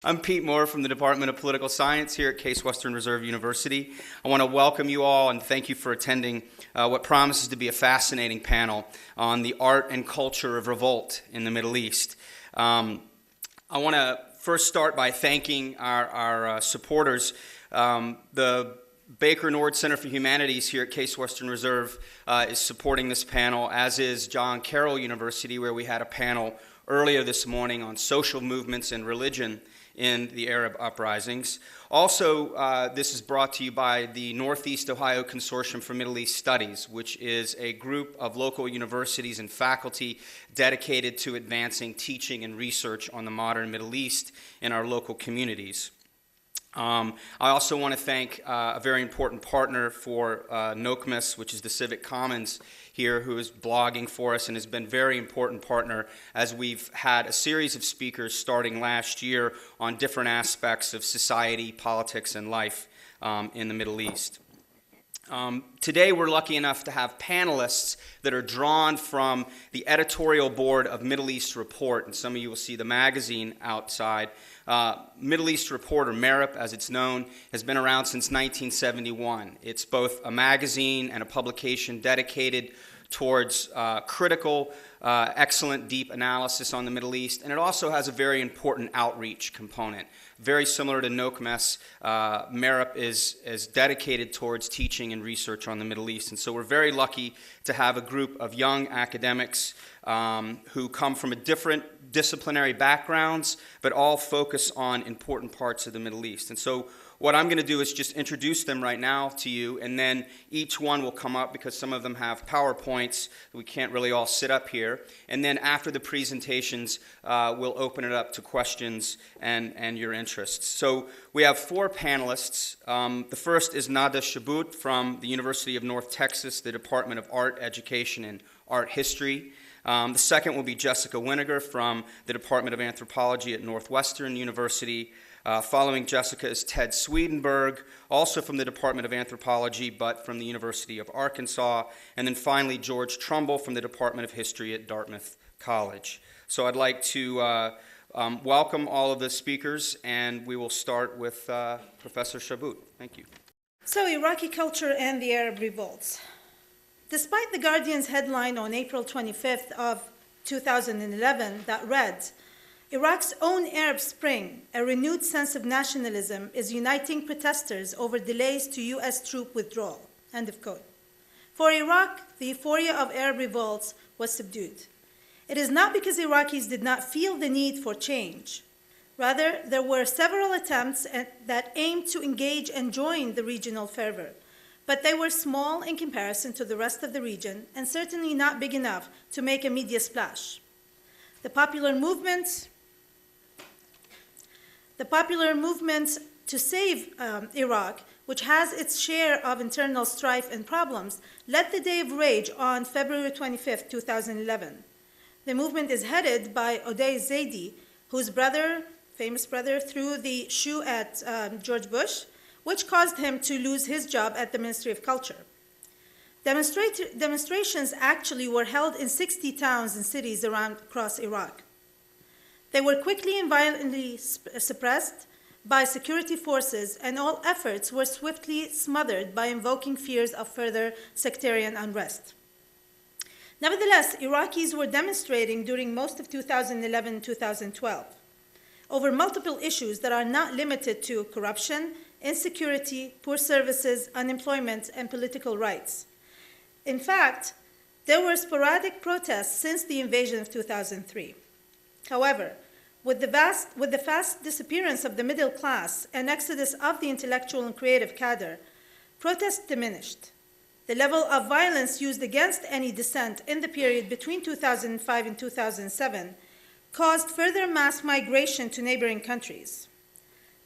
I'm Pete Moore from the Department of Political Science here at Case Western Reserve University. I want to welcome you all and thank you for attending what promises to be a fascinating panel on the art and culture of revolt in the Middle East. I want to first start by thanking our supporters. The Baker Nord Center for Humanities here at Case Western Reserve is supporting this panel, as is John Carroll University, where we had a panel earlier this morning on social movements and religion in the Arab uprisings. Also, this is brought to you by the Northeast Ohio Consortium for Middle East Studies, which is a group of local universities and faculty dedicated to advancing teaching and research on the modern Middle East in our local communities. I also want to thank a very important partner for NOCMAS, which is the Civic Commons here, who is blogging for us and has been a very important partner as we've had a series of speakers starting last year on different aspects of society, politics, and life in the Middle East. Today we're lucky enough to have panelists that are drawn from the editorial board of Middle East Report, and some of you will see the magazine outside. Middle East Report, or MERIP as it's known, has been around since 1971. It's both a magazine and a publication dedicated towards critical, excellent, deep analysis on the Middle East, and it also has a very important outreach component. Very similar to NOCMAS, MERIP is dedicated towards teaching and research on the Middle East, and so we're very lucky to have a group of young academics who come from different disciplinary backgrounds, but all focus on important parts of the Middle East. And so what I'm going to do is just introduce them right now to you, and then each one will come up because some of them have PowerPoints. We can't really all sit up here. And then after the presentations, we'll open it up to questions and your interests. So we have four panelists. The first is Nada Shabut from the University of North Texas, the Department of Art, Education, and Art History. The second will be Jessica Winiger from the Department of Anthropology at Northwestern University. Following Jessica is Ted Swedenberg, also from the Department of Anthropology, but from the University of Arkansas. And then finally, George Trumbull from the Department of History at Dartmouth College. So I'd like to welcome all of the speakers, and we will start with Professor Shabut. Thank you. So, Iraqi culture and the Arab revolts. Despite The Guardian's headline on April 25th of 2011 that read, "Iraq's own Arab Spring, a renewed sense of nationalism, is uniting protesters over delays to U.S. troop withdrawal," end of quote. For Iraq, the euphoria of Arab revolts was subdued. It is not because Iraqis did not feel the need for change. Rather, there were several attempts that aimed to engage and join the regional fervor, but they were small in comparison to the rest of the region and certainly not big enough to make a media splash. The popular movement to save Iraq, which has its share of internal strife and problems, led the Day of Rage on February 25, 2011. The movement is headed by Uday Zaidi, whose famous brother, threw the shoe at George Bush, which caused him to lose his job at the Ministry of Culture. Demonstrations actually were held in 60 towns and cities across Iraq. They were quickly and violently suppressed by security forces, and all efforts were swiftly smothered by invoking fears of further sectarian unrest. Nevertheless, Iraqis were demonstrating during most of 2011 and 2012 over multiple issues that are not limited to corruption, insecurity, poor services, unemployment, and political rights. In fact, there were sporadic protests since the invasion of 2003. However, with the fast disappearance of the middle class and exodus of the intellectual and creative cadre, protests diminished. The level of violence used against any dissent in the period between 2005 and 2007 caused further mass migration to neighboring countries.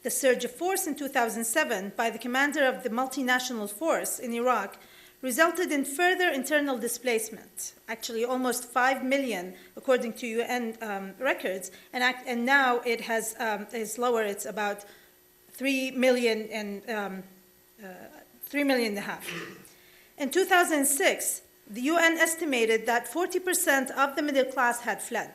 The surge of force in 2007 by the commander of the multinational force in Iraq resulted in further internal displacement, actually almost 5 million, according to UN records, and now it is lower, it's about 3 million and 3 million and a half. In 2006, the UN estimated that 40% of the middle class had fled.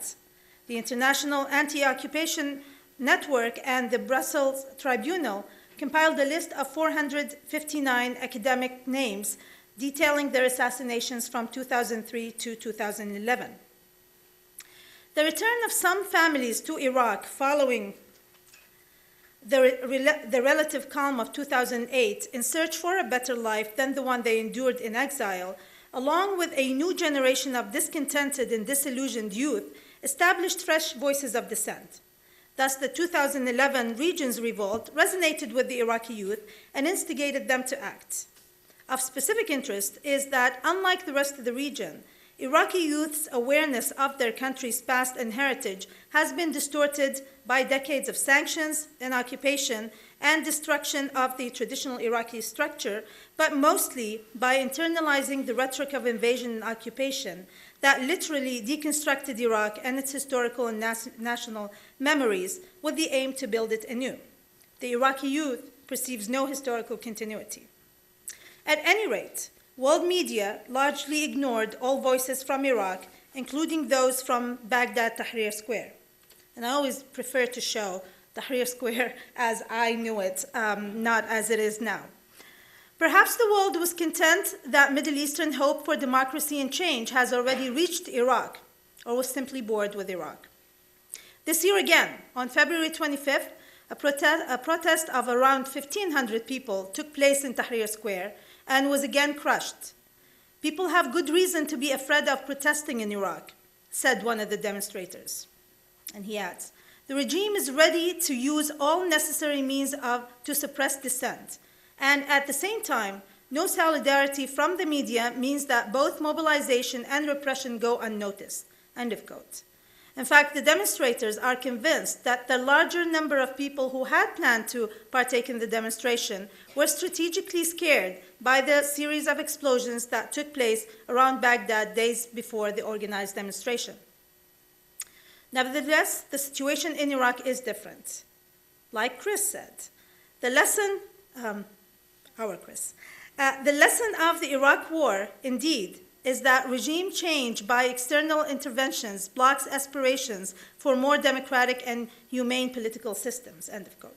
The International Anti-Occupation Network and the Brussels Tribunal compiled a list of 459 academic names detailing their assassinations from 2003 to 2011. The return of some families to Iraq following the relative calm of 2008 in search for a better life than the one they endured in exile, along with a new generation of discontented and disillusioned youth, established fresh voices of dissent. Thus, the 2011 Regions Revolt resonated with the Iraqi youth and instigated them to act. Of specific interest is that, unlike the rest of the region, Iraqi youth's awareness of their country's past and heritage has been distorted by decades of sanctions and occupation and destruction of the traditional Iraqi structure, but mostly by internalizing the rhetoric of invasion and occupation that literally deconstructed Iraq and its historical and national memories with the aim to build it anew. The Iraqi youth perceives no historical continuity. At any rate, world media largely ignored all voices from Iraq, including those from Baghdad Tahrir Square. And I always prefer to show Tahrir Square as I knew it, not as it is now. Perhaps the world was content that Middle Eastern hope for democracy and change has already reached Iraq, or was simply bored with Iraq. This year again, on February 25th, a protest of around 1,500 people took place in Tahrir Square and was again crushed. People have good reason to be afraid of protesting in Iraq, said one of the demonstrators. And he adds, the regime is ready to use all necessary means to suppress dissent. And at the same time, no solidarity from the media means that both mobilization and repression go unnoticed, end of quote. In fact, the demonstrators are convinced that the larger number of people who had planned to partake in the demonstration were strategically scared by the series of explosions that took place around Baghdad days before the organized demonstration. Nevertheless, the situation in Iraq is different. Like Chris said, the lesson of the Iraq War, indeed, is that regime change by external interventions blocks aspirations for more democratic and humane political systems, end of quote.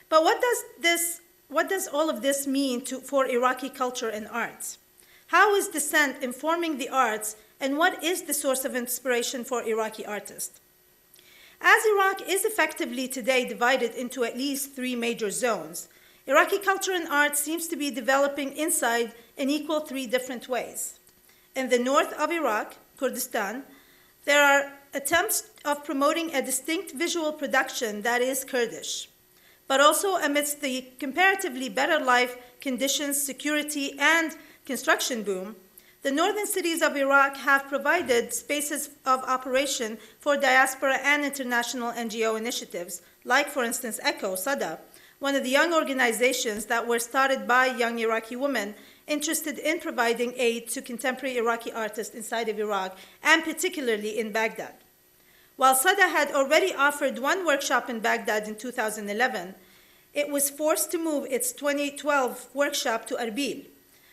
But what does all of this mean for Iraqi culture and arts? How is dissent informing the arts, and what is the source of inspiration for Iraqi artists? As Iraq is effectively today divided into at least 3 major zones, Iraqi culture and art seems to be developing inside in equal 3 different ways. In the north of Iraq, Kurdistan, there are attempts of promoting a distinct visual production that is Kurdish, but also amidst the comparatively better life conditions, security, and construction boom, the northern cities of Iraq have provided spaces of operation for diaspora and international NGO initiatives, like, for instance, ECHO, SADA, one of the young organizations that were started by young Iraqi women interested in providing aid to contemporary Iraqi artists inside of Iraq, and particularly in Baghdad. While SADA had already offered 1 workshop in Baghdad in 2011, it was forced to move its 2012 workshop to Erbil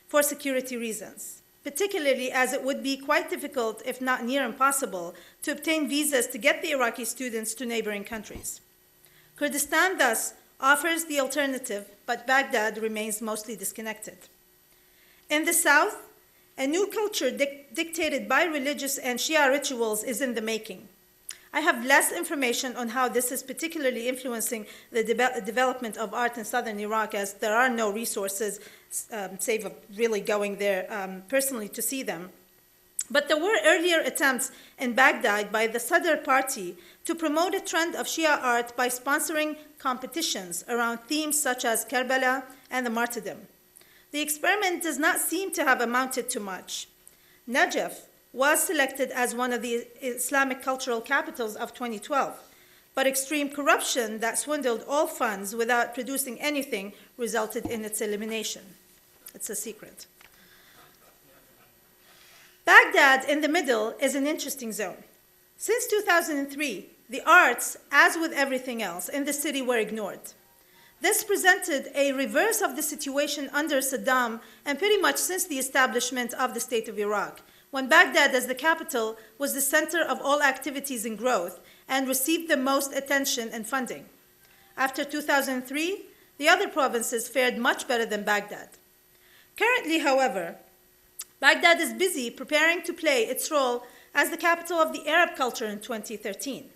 for security reasons, particularly as it would be quite difficult, if not near impossible, to obtain visas to get the Iraqi students to neighboring countries. Kurdistan, thus, offers the alternative, but Baghdad remains mostly disconnected. In the south, a new culture dictated by religious and Shia rituals is in the making. I have less information on how this is particularly influencing the development of art in southern Iraq, as there are no resources, save of really going there personally to see them. But there were earlier attempts in Baghdad by the Sadr party to promote a trend of Shia art by sponsoring competitions around themes such as Karbala and the martyrdom. The experiment does not seem to have amounted to much. Najaf was selected as one of the Islamic cultural capitals of 2012, but extreme corruption that swindled all funds without producing anything resulted in its elimination. It's a secret. Baghdad, in the middle, is an interesting zone. Since 2003, the arts, as with everything else in the city, were ignored. This presented a reverse of the situation under Saddam and pretty much since the establishment of the state of Iraq, when Baghdad as the capital was the center of all activities and growth, and received the most attention and funding. After 2003, the other provinces fared much better than Baghdad. Currently, however, Baghdad is busy preparing to play its role as the capital of the Arab culture in 2013.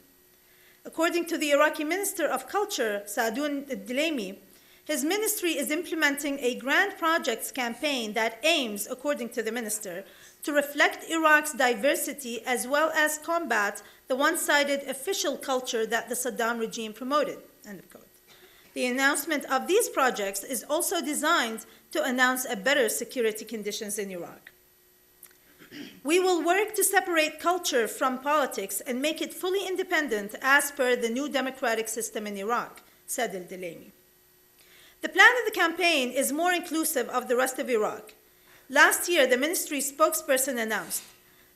According to the Iraqi Minister of Culture, Saadun al-Dilaimi, his ministry is implementing a grand projects campaign that aims, according to the minister, to reflect Iraq's diversity as well as combat the one-sided official culture that the Saddam regime promoted. End of quote. The announcement of these projects is also designed to announce a better security conditions in Iraq. We will work to separate culture from politics and make it fully independent as per the new democratic system in Iraq, said al-Dilaimi. The plan of the campaign is more inclusive of the rest of Iraq. Last year, the ministry's spokesperson announced,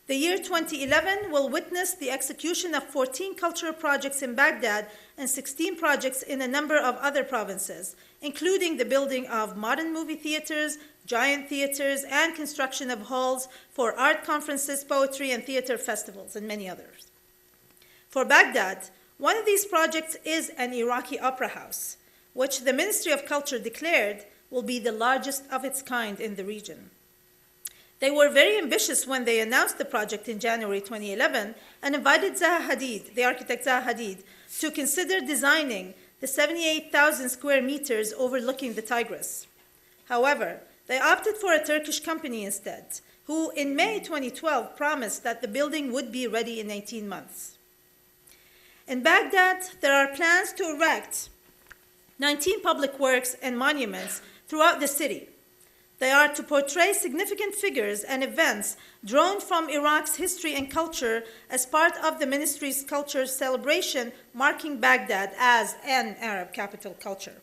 the year 2011 will witness the execution of 14 cultural projects in Baghdad and 16 projects in a number of other provinces, including the building of modern movie theaters, giant theaters, and construction of halls for art conferences, poetry, and theater festivals, and many others. For Baghdad, one of these projects is an Iraqi opera house, which the Ministry of Culture declared will be the largest of its kind in the region. They were very ambitious when they announced the project in January 2011 and invited Zaha Hadid, the architect Zaha Hadid, to consider designing the 78,000 square meters overlooking the Tigris. However, they opted for a Turkish company instead, who in May 2012 promised that the building would be ready in 18 months. In Baghdad, there are plans to erect 19 public works and monuments throughout the city. They are to portray significant figures and events drawn from Iraq's history and culture as part of the ministry's culture celebration marking Baghdad as an Arab capital culture.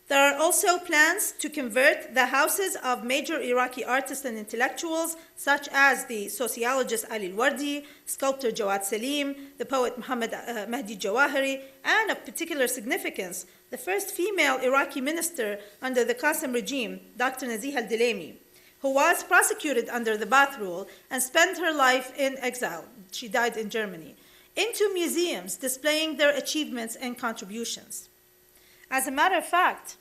There are also plans to convert the houses of major Iraqi artists and intellectuals, such as the sociologist Ali al-Wardi, sculptor Jawad Salim, the poet Muhammad Mahdi Jawahiri, and of particular significance, the first female Iraqi minister under the Qasim regime, Dr. Nazih al-Dilaimi, who was prosecuted under the Ba'ath Rule and spent her life in exile. She died in Germany, into museums displaying their achievements and contributions. As a matter of fact,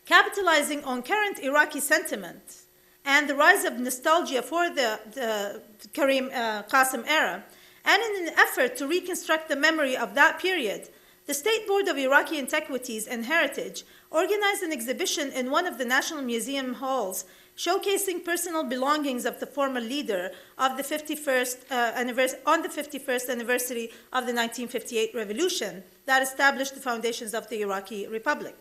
capitalizing on current Iraqi sentiment and the rise of nostalgia for the Karim Qasim era, and in an effort to reconstruct the memory of that period, the State Board of Iraqi Antiquities and Heritage organized an exhibition in one of the National Museum halls showcasing personal belongings of the former leader of the 51st anniversary of the 1958 revolution that established the foundations of the Iraqi Republic.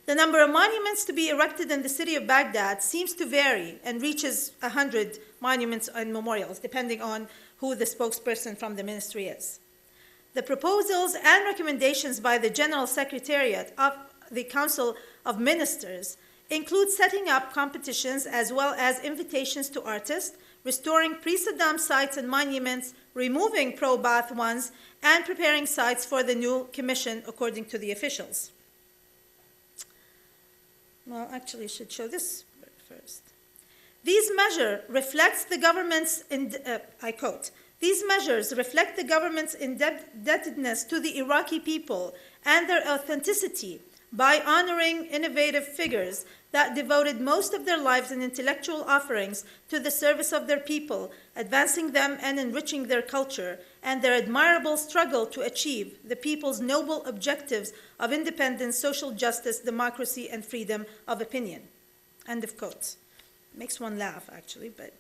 The number of monuments to be erected in the city of Baghdad seems to vary and reaches 100 monuments and memorials, depending on who the spokesperson from the ministry is. The proposals and recommendations by the General Secretariat of the Council of Ministers include setting up competitions as well as invitations to artists, restoring pre-Saddam sites and monuments, removing pro-Ba'ath ones, and preparing sites for the new commission according to the officials. Well, actually, I should show this first. These measures reflect the government's, I quote, these measures reflect the government's indebtedness to the Iraqi people and their authenticity by honoring innovative figures that devoted most of their lives and intellectual offerings to the service of their people, advancing them and enriching their culture, and their admirable struggle to achieve the people's noble objectives of independence, social justice, democracy, and freedom of opinion. End of quote. Makes one laugh, actually, but...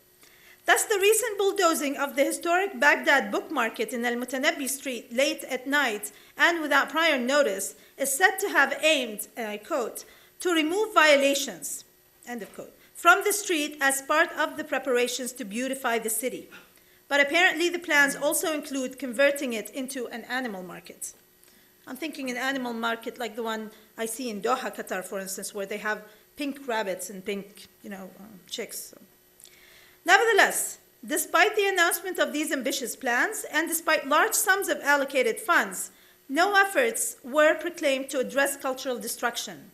Thus, the recent bulldozing of the historic Baghdad book market in Al-Mutanabbi Street late at night and without prior notice is said to have aimed, and I quote, to remove violations, end of quote, from the street as part of the preparations to beautify the city. But apparently the plans also include converting it into an animal market. I'm thinking an animal market like the one I see in Doha, Qatar, for instance, where they have pink rabbits and pink, chicks. Nevertheless, despite the announcement of these ambitious plans, and despite large sums of allocated funds, no efforts were proclaimed to address cultural destruction.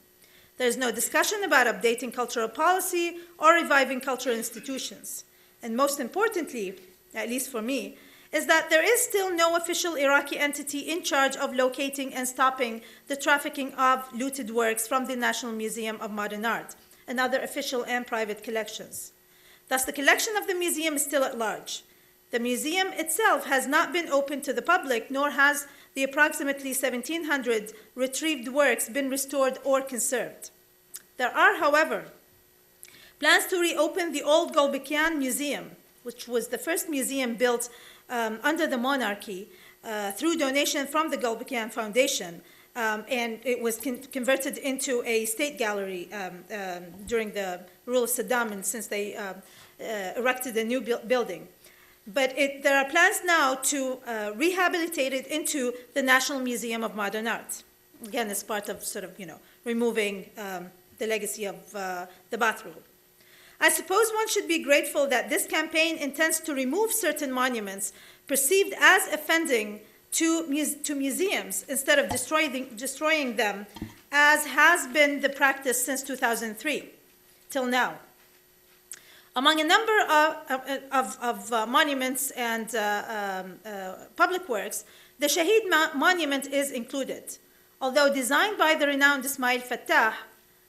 There is no discussion about updating cultural policy or reviving cultural institutions. And most importantly, at least for me, is that there is still no official Iraqi entity in charge of locating and stopping the trafficking of looted works from the National Museum of Modern Art and other official and private collections. Thus, the collection of the museum is still at large. The museum itself has not been open to the public, nor has the approximately 1,700 retrieved works been restored or conserved. There are, however, plans to reopen the old Gulbenkian Museum, which was the first museum built under the monarchy through donation from the Gulbenkian Foundation, and it was converted into a state gallery during the rule of Saddam, and since they erected a new building. But there are plans now to rehabilitate it into the National Museum of Modern Art. Again, as part of sort of, removing the legacy of the Ba'ath Rule. I suppose one should be grateful that this campaign intends to remove certain monuments perceived as offending to museums instead of destroying them, as has been the practice since 2003 till now. Among a number of monuments and public works, the Shaheed Monument is included. Although designed by the renowned Ismail Fattah,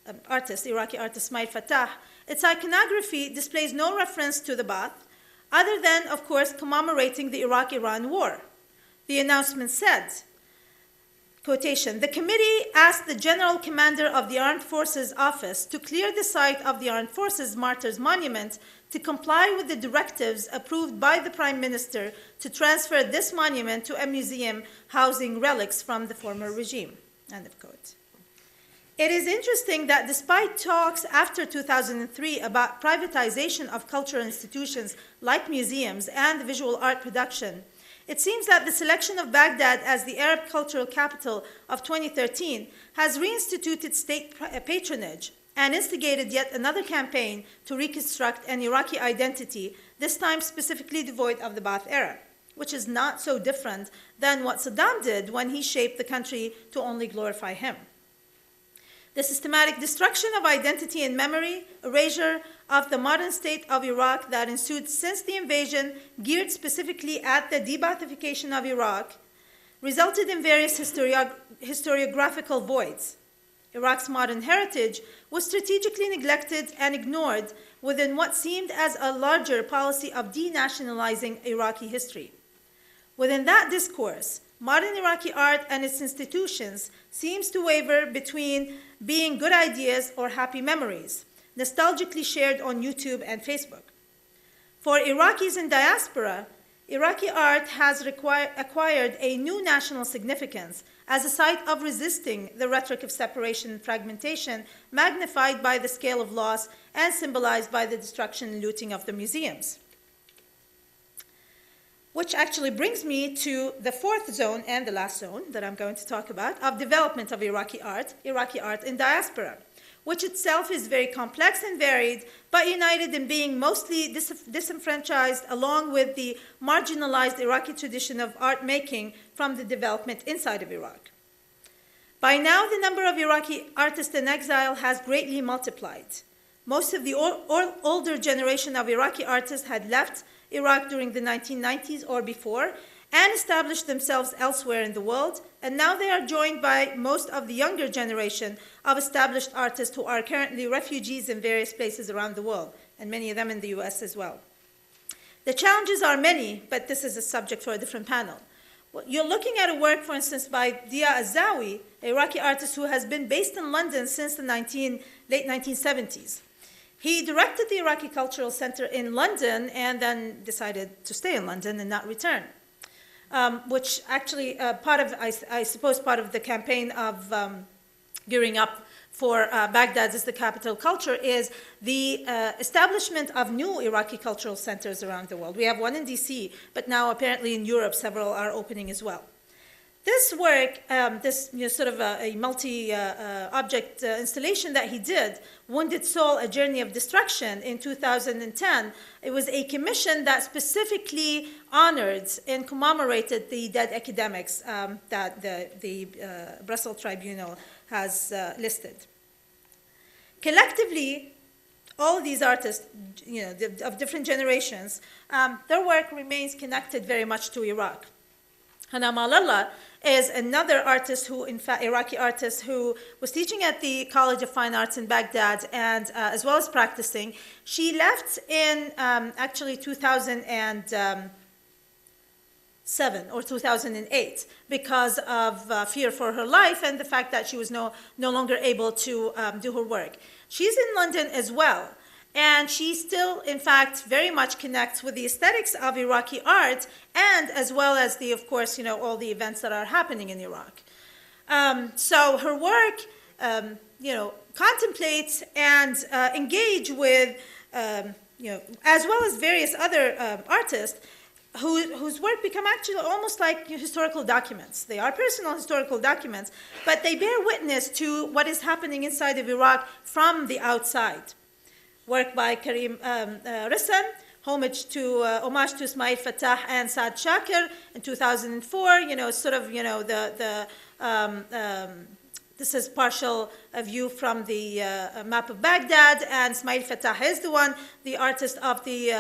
Iraqi artist Ismail Fattah, its iconography displays no reference to the Ba'ath, other than, of course, commemorating the Iraq-Iran war. The announcement said, quotation, "The committee asked the General Commander of the Armed Forces Office to clear the site of the Armed Forces Martyrs Monument to comply with the directives approved by the Prime Minister to transfer this monument to a museum housing relics from the former regime." End of quote. It is interesting that despite talks after 2003 about privatization of cultural institutions like museums and visual art production, it seems that the selection of Baghdad as the Arab cultural capital of 2013 has reinstituted state patronage and instigated yet another campaign to reconstruct an Iraqi identity, this time specifically devoid of the Ba'ath era, which is not so different than what Saddam did when he shaped the country to only glorify him. The systematic destruction of identity and memory, erasure of the modern state of Iraq that ensued since the invasion, geared specifically at the de-Baathification of Iraq, resulted in various historiographical voids. Iraq's modern heritage was strategically neglected and ignored within what seemed as a larger policy of denationalizing Iraqi history. Within that discourse, modern Iraqi art and its institutions seems to waver between being good ideas or happy memories, nostalgically shared on YouTube and Facebook. For Iraqis in diaspora, Iraqi art has acquired a new national significance as a site of resisting the rhetoric of separation and fragmentation, magnified by the scale of loss and symbolized by the destruction and looting of the museums. Which actually brings me to the fourth zone and the last zone that I'm going to talk about of development of Iraqi art in diaspora, which itself is very complex and varied, but united in being mostly disenfranchised along with the marginalized Iraqi tradition of art making from the development inside of Iraq. By now, the number of Iraqi artists in exile has greatly multiplied. Most of the older generation of Iraqi artists had left Iraq during the 1990s or before and established themselves elsewhere in the world, and now they are joined by most of the younger generation of established artists who are currently refugees in various places around the world, and many of them in the US as well. The challenges are many, but this is a subject for a different panel. You're looking at a work, for instance, by Dia Azawi, an Iraqi artist who has been based in London since the late 1970s. He directed the Iraqi Cultural Center in London and then decided to stay in London and not return, which actually part of the campaign of gearing up for Baghdad as the capital culture is the establishment of new Iraqi cultural centers around the world. We have one in DC, but now apparently in Europe several are opening as well. This work, sort of a multi-object installation that he did, Wounded Soul, A Journey of Destruction, in 2010, it was a commission that specifically honored and commemorated the dead academics that the Brussels Tribunal has listed. Collectively, all of these artists, of different generations, their work remains connected very much to Iraq. Hana Malala is another artist who, in fact, Iraqi artist who was teaching at the College of Fine Arts in Baghdad and as well as practicing. She left in actually 2007 or 2008 because of fear for her life and the fact that she was no longer able to do her work. She's in London as well. And she still, in fact, very much connects with the aesthetics of Iraqi art and as well as of course, all the events that are happening in Iraq. So her work, contemplates and engage with, as well as various other artists whose work become actually almost like historical documents. They are personal historical documents, but they bear witness to what is happening inside of Iraq from the outside. Work by Karim Rissan, homage to Ismail Fattah and Saad Shakir in 2004. This is partial view from the map of Baghdad, and Ismail Fattah is the artist of the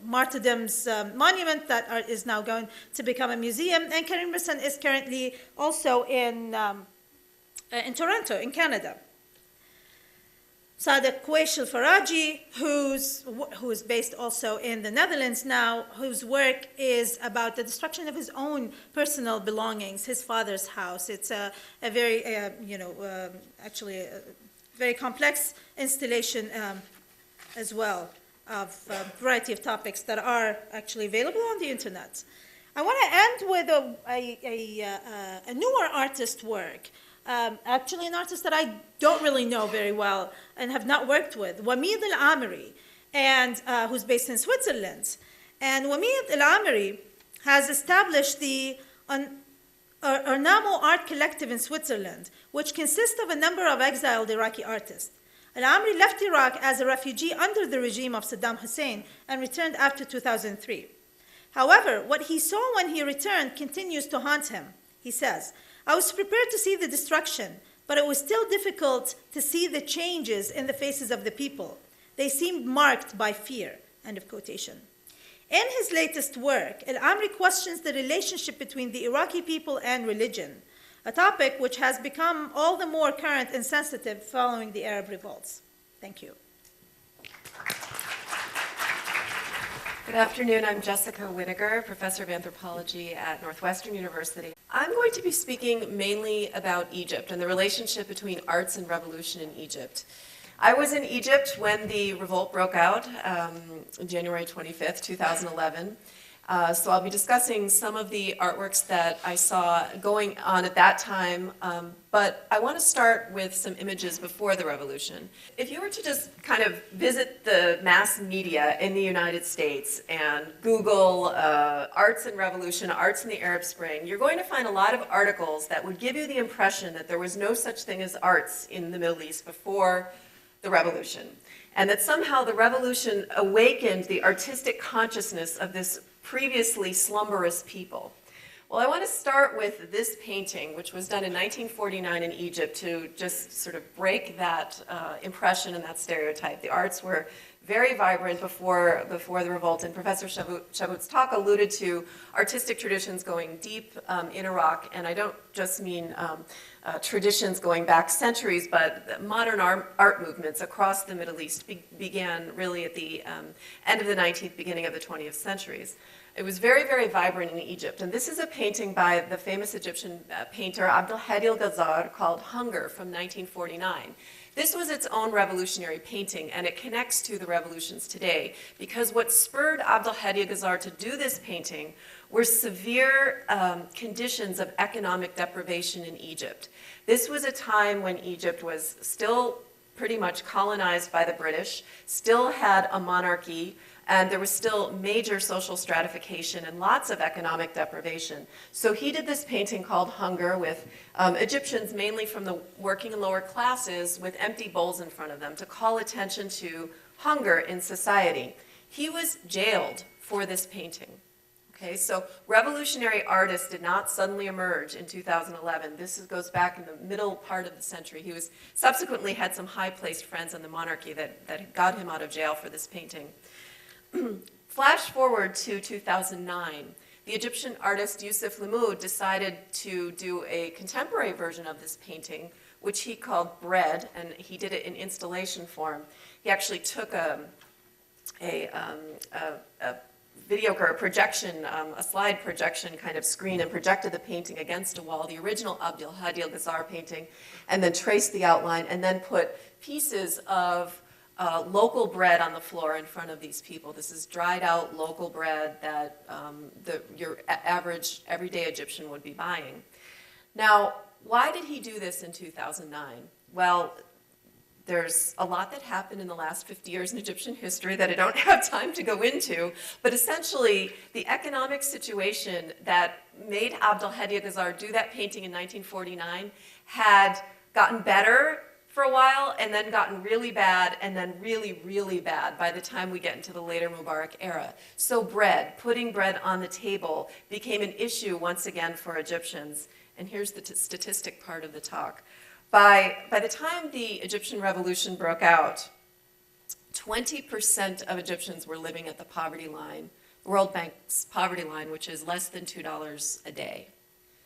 martyrdom's monument that is now going to become a museum. And Karim Rissan is currently also in Toronto, in Canada. Sadek Quaish al-Faraji, who is based also in the Netherlands now, whose work is about the destruction of his own personal belongings, his father's house. It's a very, actually a very complex installation as well of a variety of topics that are actually available on the internet. I want to end with a newer artist work. Actually an artist that I don't really know very well and have not worked with, Wamid Al-Amiri, and who's based in Switzerland. And Wamid Al-Amiri has established the Ornamo Art Collective in Switzerland, which consists of a number of exiled Iraqi artists. Al-Amiri left Iraq as a refugee under the regime of Saddam Hussein and returned after 2003. However, what he saw when he returned continues to haunt him. He says, "I was prepared to see the destruction, but it was still difficult to see the changes in the faces of the people. They seemed marked by fear." End of quotation. In his latest work, Al-Amiri questions the relationship between the Iraqi people and religion, a topic which has become all the more current and sensitive following the Arab revolts. Thank you. Good afternoon. I'm Jessica Winiger, professor of anthropology at Northwestern University. I'm going to be speaking mainly about Egypt and the relationship between arts and revolution in Egypt. I was in Egypt when the revolt broke out January 25th, 2011. So I'll be discussing some of the artworks that I saw going on at that time, but I want to start with some images before the revolution. If you were to just kind of visit the mass media in the United States and Google arts and revolution, arts in the Arab Spring, you're going to find a lot of articles that would give you the impression that there was no such thing as arts in the Middle East before the revolution, and that somehow the revolution awakened the artistic consciousness of this previously slumberous people. Well, I want to start with this painting, which was done in 1949 in Egypt to just sort of break that impression and that stereotype. The arts were very vibrant before the revolt, and Professor Shavut's talk alluded to artistic traditions going deep in Iraq, and I don't just mean traditions going back centuries, but modern art movements across the Middle East began really at the end of the 19th, beginning of the 20th centuries. It was very, very vibrant in Egypt, and this is a painting by the famous Egyptian painter Abdelhadi al-Ghazar called Hunger from 1949. This was its own revolutionary painting, and it connects to the revolutions today, because what spurred Abdelhadi al-Ghazar to do this painting were severe conditions of economic deprivation in Egypt. This was a time when Egypt was still pretty much colonized by the British, still had a monarchy, and there was still major social stratification and lots of economic deprivation. So he did this painting called Hunger with Egyptians, mainly from the working and lower classes, with empty bowls in front of them to call attention to hunger in society. He was jailed for this painting. Okay, so revolutionary artists did not suddenly emerge in 2011. Goes back in the middle part of the century. He was subsequently had some high-placed friends in the monarchy that got him out of jail for this painting. Flash forward to 2009. The Egyptian artist Yusuf Lemou decided to do a contemporary version of this painting, which he called Bread, and he did it in installation form. He actually took a video or a projection, a slide projection kind of screen, and projected the painting against a wall, the original Abdul Hadi al-Ghazar painting, and then traced the outline, and then put pieces of local bread on the floor in front of these people. This is dried out local bread that your average everyday Egyptian would be buying. Now, why did he do this in 2009? Well, there's a lot that happened in the last 50 years in Egyptian history that I don't have time to go into, but essentially the economic situation that made Abdul Hadi al-Ghazar do that painting in 1949 had gotten better for a while and then gotten really bad and then really, really bad by the time we get into the later Mubarak era. So bread, putting bread on the table, became an issue once again for Egyptians. And here's the statistic part of the talk. By the time the Egyptian revolution broke out, 20% of Egyptians were living at the poverty line, World Bank's poverty line, which is less than $2 a day.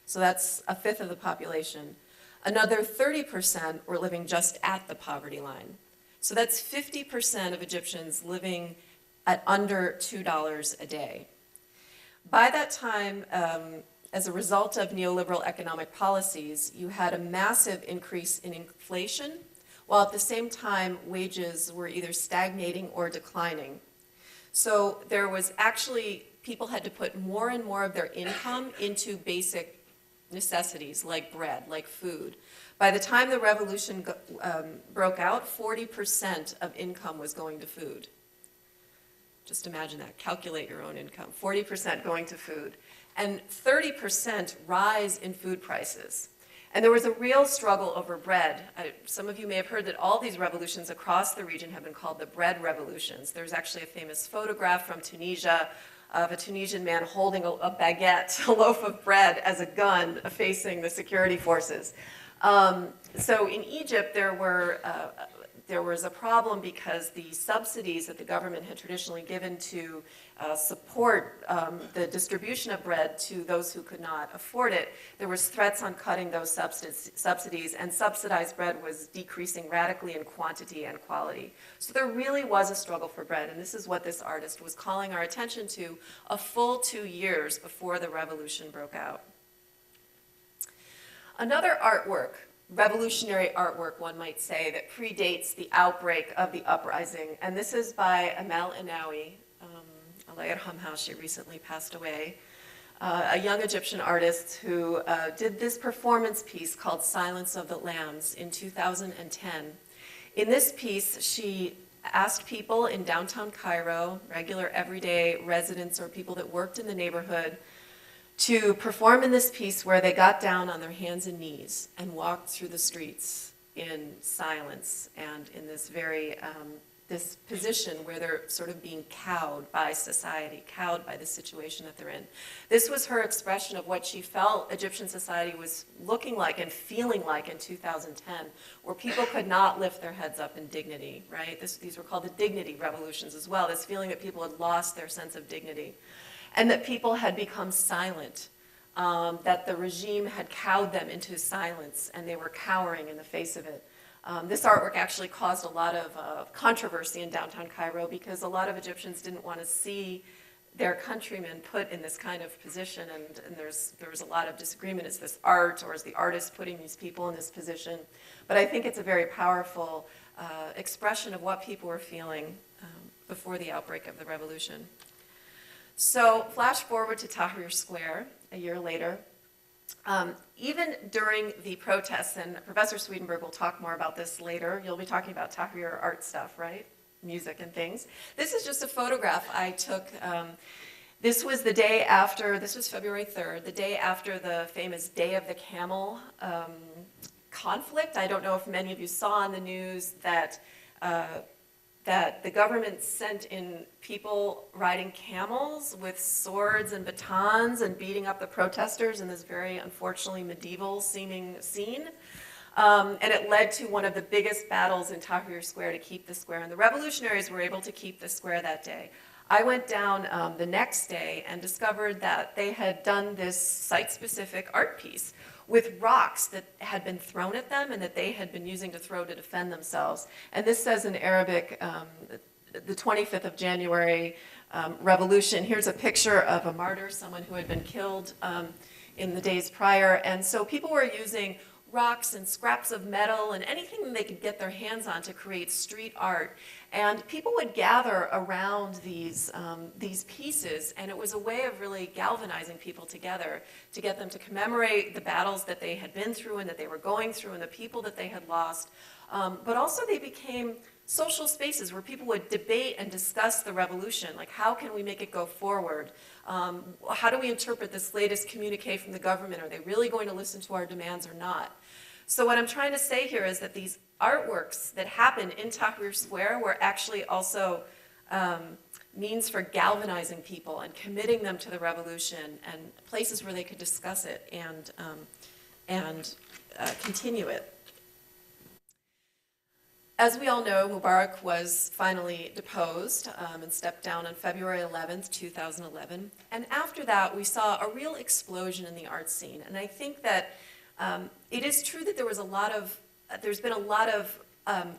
So that's a fifth of the population. Another 30% were living just at the poverty line. So that's 50% of Egyptians living at under $2 a day. By that time, as a result of neoliberal economic policies, you had a massive increase in inflation, while at the same time wages were either stagnating or declining. So there was actually, people had to put more and more of their income into basic necessities like bread, like food. By the time the revolution broke out, 40% of income was going to food. Just imagine that, calculate your own income, 40% going to food. And 30% rise in food prices. And there was a real struggle over bread. Some of you may have heard that all these revolutions across the region have been called the bread revolutions. There's actually a famous photograph from Tunisia of a Tunisian man holding a baguette, a loaf of bread, as a gun facing the security forces. So in Egypt, there was a problem because the subsidies that the government had traditionally given to support the distribution of bread to those who could not afford it, there was threats on cutting those subsidies, and subsidized bread was decreasing radically in quantity and quality. So there really was a struggle for bread, and this is what this artist was calling our attention to a full 2 years before the revolution broke out. Another artwork, revolutionary artwork, one might say, that predates the outbreak of the uprising. And this is by Amal Inawi. Allah yarhamha, she recently passed away. A young Egyptian artist who did this performance piece called Silence of the Lambs in 2010. In this piece, she asked people in downtown Cairo, regular everyday residents or people that worked in the neighborhood, to perform in this piece where they got down on their hands and knees and walked through the streets in silence and in this very, this position where they're sort of being cowed by society, cowed by the situation that they're in. This was her expression of what she felt Egyptian society was looking like and feeling like in 2010, where people could not lift their heads up in dignity, right? These were called the dignity revolutions as well, this feeling that people had lost their sense of dignity. And that people had become silent, that the regime had cowed them into silence, and they were cowering in the face of it. This artwork actually caused a lot of controversy in downtown Cairo because a lot of Egyptians didn't want to see their countrymen put in this kind of position, and there was a lot of disagreement. Is this art, or is the artist putting these people in this position? But I think it's a very powerful expression of what people were feeling before the outbreak of the revolution. So flash forward to Tahrir Square a year later. Even during the protests, and Professor Swedenborg will talk more about this later, you'll be talking about Tahrir art stuff, right? Music and things. This is just a photograph I took. This was the day after, this was February 3rd, the day after the famous Day of the Camel conflict. I don't know if many of you saw on the news that that the government sent in people riding camels with swords and batons and beating up the protesters in this very unfortunately medieval-seeming scene. And it led to one of the biggest battles in Tahrir Square to keep the square, and the revolutionaries were able to keep the square that day. I went down the next day and discovered that they had done this site-specific art piece with rocks that had been thrown at them and that they had been using to throw to defend themselves. And this says in Arabic, the 25th of January revolution. Here's a picture of a martyr, someone who had been killed in the days prior. And so people were using rocks and scraps of metal and anything they could get their hands on to create street art. And people would gather around these pieces, and it was a way of really galvanizing people together to get them to commemorate the battles that they had been through and that they were going through and the people that they had lost. But also they became social spaces where people would debate and discuss the revolution, like how can we make it go forward? How do we interpret this latest communique from the government? Are they really going to listen to our demands or not? So what I'm trying to say here is that these artworks that happened in Tahrir Square were actually also means for galvanizing people and committing them to the revolution and places where they could discuss it and continue it. As we all know, Mubarak was finally deposed and stepped down on February 11th, 2011. And after that, we saw a real explosion in the art scene. And I think that it is true that there's been a lot of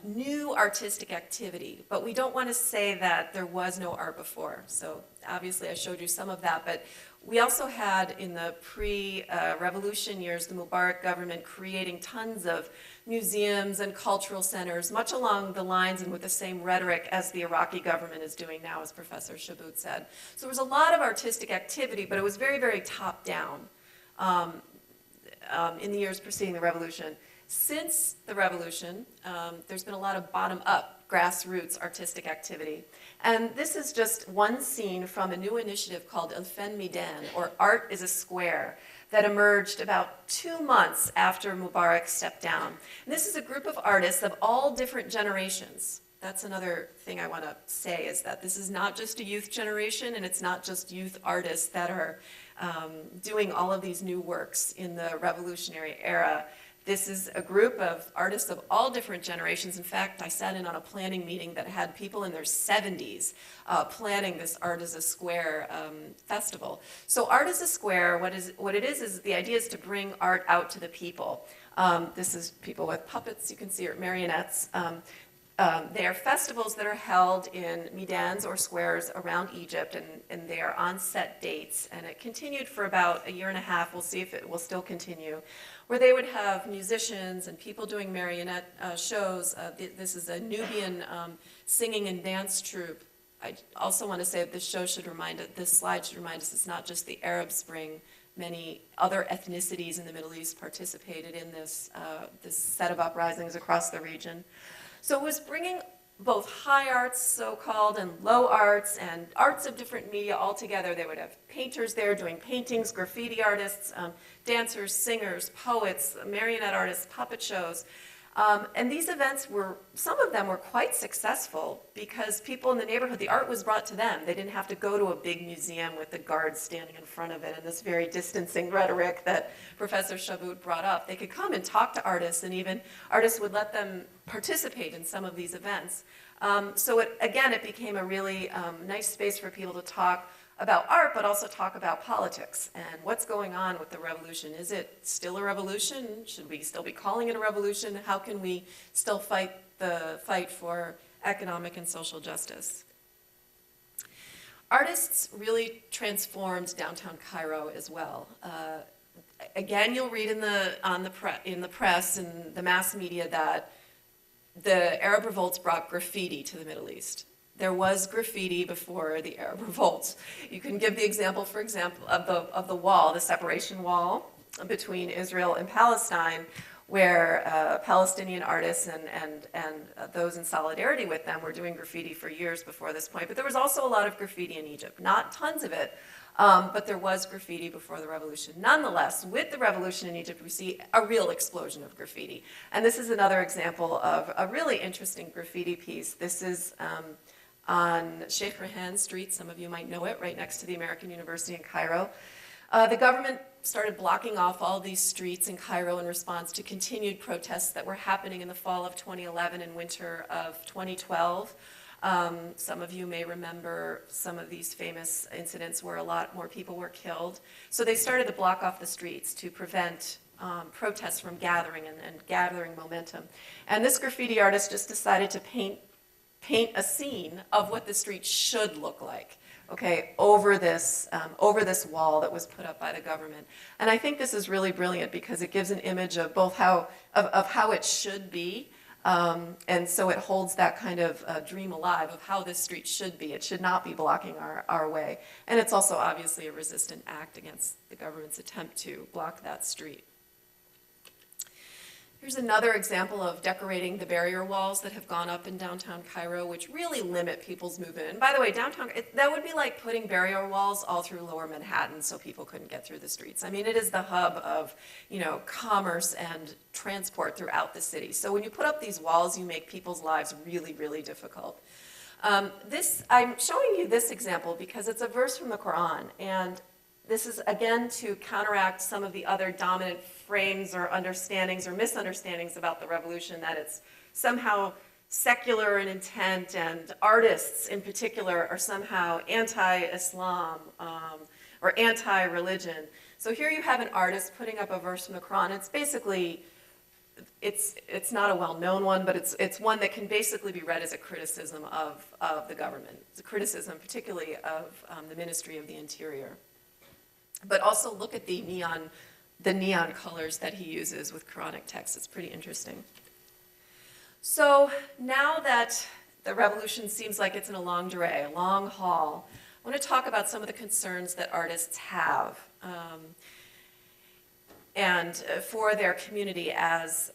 new artistic activity, but we don't want to say that there was no art before. So obviously I showed you some of that, but we also had in the pre-revolution years, the Mubarak government creating tons of museums and cultural centers, much along the lines and with the same rhetoric as the Iraqi government is doing now, as Professor Shaboot said. So there was a lot of artistic activity, but it was very, very top-down in the years preceding the revolution. Since the revolution, there's been a lot of bottom-up, grassroots artistic activity. And this is just one scene from a new initiative called El Fen Midan, or Art is a Square, that emerged about 2 months after Mubarak stepped down. And this is a group of artists of all different generations. That's another thing I want to say, is that this is not just a youth generation, and it's not just youth artists that are doing all of these new works in the revolutionary era. This is a group of artists of all different generations. In fact, I sat in on a planning meeting that had people in their 70s planning this Art is a Square festival. So Art is a Square, what it is the idea is to bring art out to the people. This is people with puppets, you can see, or marionettes. They are festivals that are held in midans or squares around Egypt, and they are on set dates. And it continued for about a year and a half. We'll see if it will still continue, where they would have musicians and people doing marionette shows. This is a Nubian singing and dance troupe. I also want to say that this slide should remind us it's not just the Arab Spring. Many other ethnicities in the Middle East participated in this set of uprisings across the region. So it was bringing both high arts, so-called, and low arts, and arts of different media all together. They would have painters there doing paintings, graffiti artists, dancers, singers, poets, marionette artists, puppet shows. And these events some of them were quite successful because people in the neighborhood, the art was brought to them. They didn't have to go to a big museum with the guards standing in front of it and this very distancing rhetoric that Professor Shaboot brought up. They could come and talk to artists, and even artists would let them participate in some of these events. So it became a really nice space for people to talk about art, but also talk about politics and what's going on with the revolution. Is it still a revolution? Should we still be calling it a revolution? How can we still fight the fight for economic and social justice? Artists really transformed downtown Cairo as well. Again, you'll read in the press and the mass media that the Arab Revolts brought graffiti to the Middle East. There was graffiti before the Arab Revolts. You can give the example, for example, of the wall, the separation wall between Israel and Palestine, where Palestinian artists and those in solidarity with them were doing graffiti for years before this point. But there was also a lot of graffiti in Egypt, not tons of it, but there was graffiti before the revolution. Nonetheless, with the revolution in Egypt, we see a real explosion of graffiti. And this is another example of a really interesting graffiti piece. This is on Sheikh Rehan Street. Some of you might know it, right next to the American University in Cairo. The government started blocking off all these streets in Cairo in response to continued protests that were happening in the fall of 2011 and winter of 2012. Some of you may remember some of these famous incidents where a lot more people were killed. So they started to block off the streets to prevent protests from gathering and gathering momentum. And this graffiti artist just decided to paint a scene of what the street should look like, okay, over this wall that was put up by the government. And I think this is really brilliant because it gives an image of both how it should be, and so it holds that kind of dream alive of how this street should be. It should not be blocking our way. And it's also obviously a resistant act against the government's attempt to block that street. Here's another example of decorating the barrier walls that have gone up in downtown Cairo, which really limit people's movement. And by the way, downtown, that would be like putting barrier walls all through lower Manhattan so people couldn't get through the streets. I mean, it is the hub of, commerce and transport throughout the city. So when you put up these walls, you make people's lives really, really difficult. I'm showing you this example because it's a verse from the Quran, and this is, again, to counteract some of the other dominant frames or understandings or misunderstandings about the revolution, that it's somehow secular in intent and artists in particular are somehow anti-Islam or anti-religion. So here you have an artist putting up a verse from the Quran. It's basically, it's not a well-known one, but it's one that can basically be read as a criticism of the government. It's a criticism particularly of the Ministry of the Interior. But also look at the neon colors that he uses with Quranic text. It's pretty interesting. So now that the revolution seems like it's in a longue durée, a long haul, I want to talk about some of the concerns that artists have and for their community as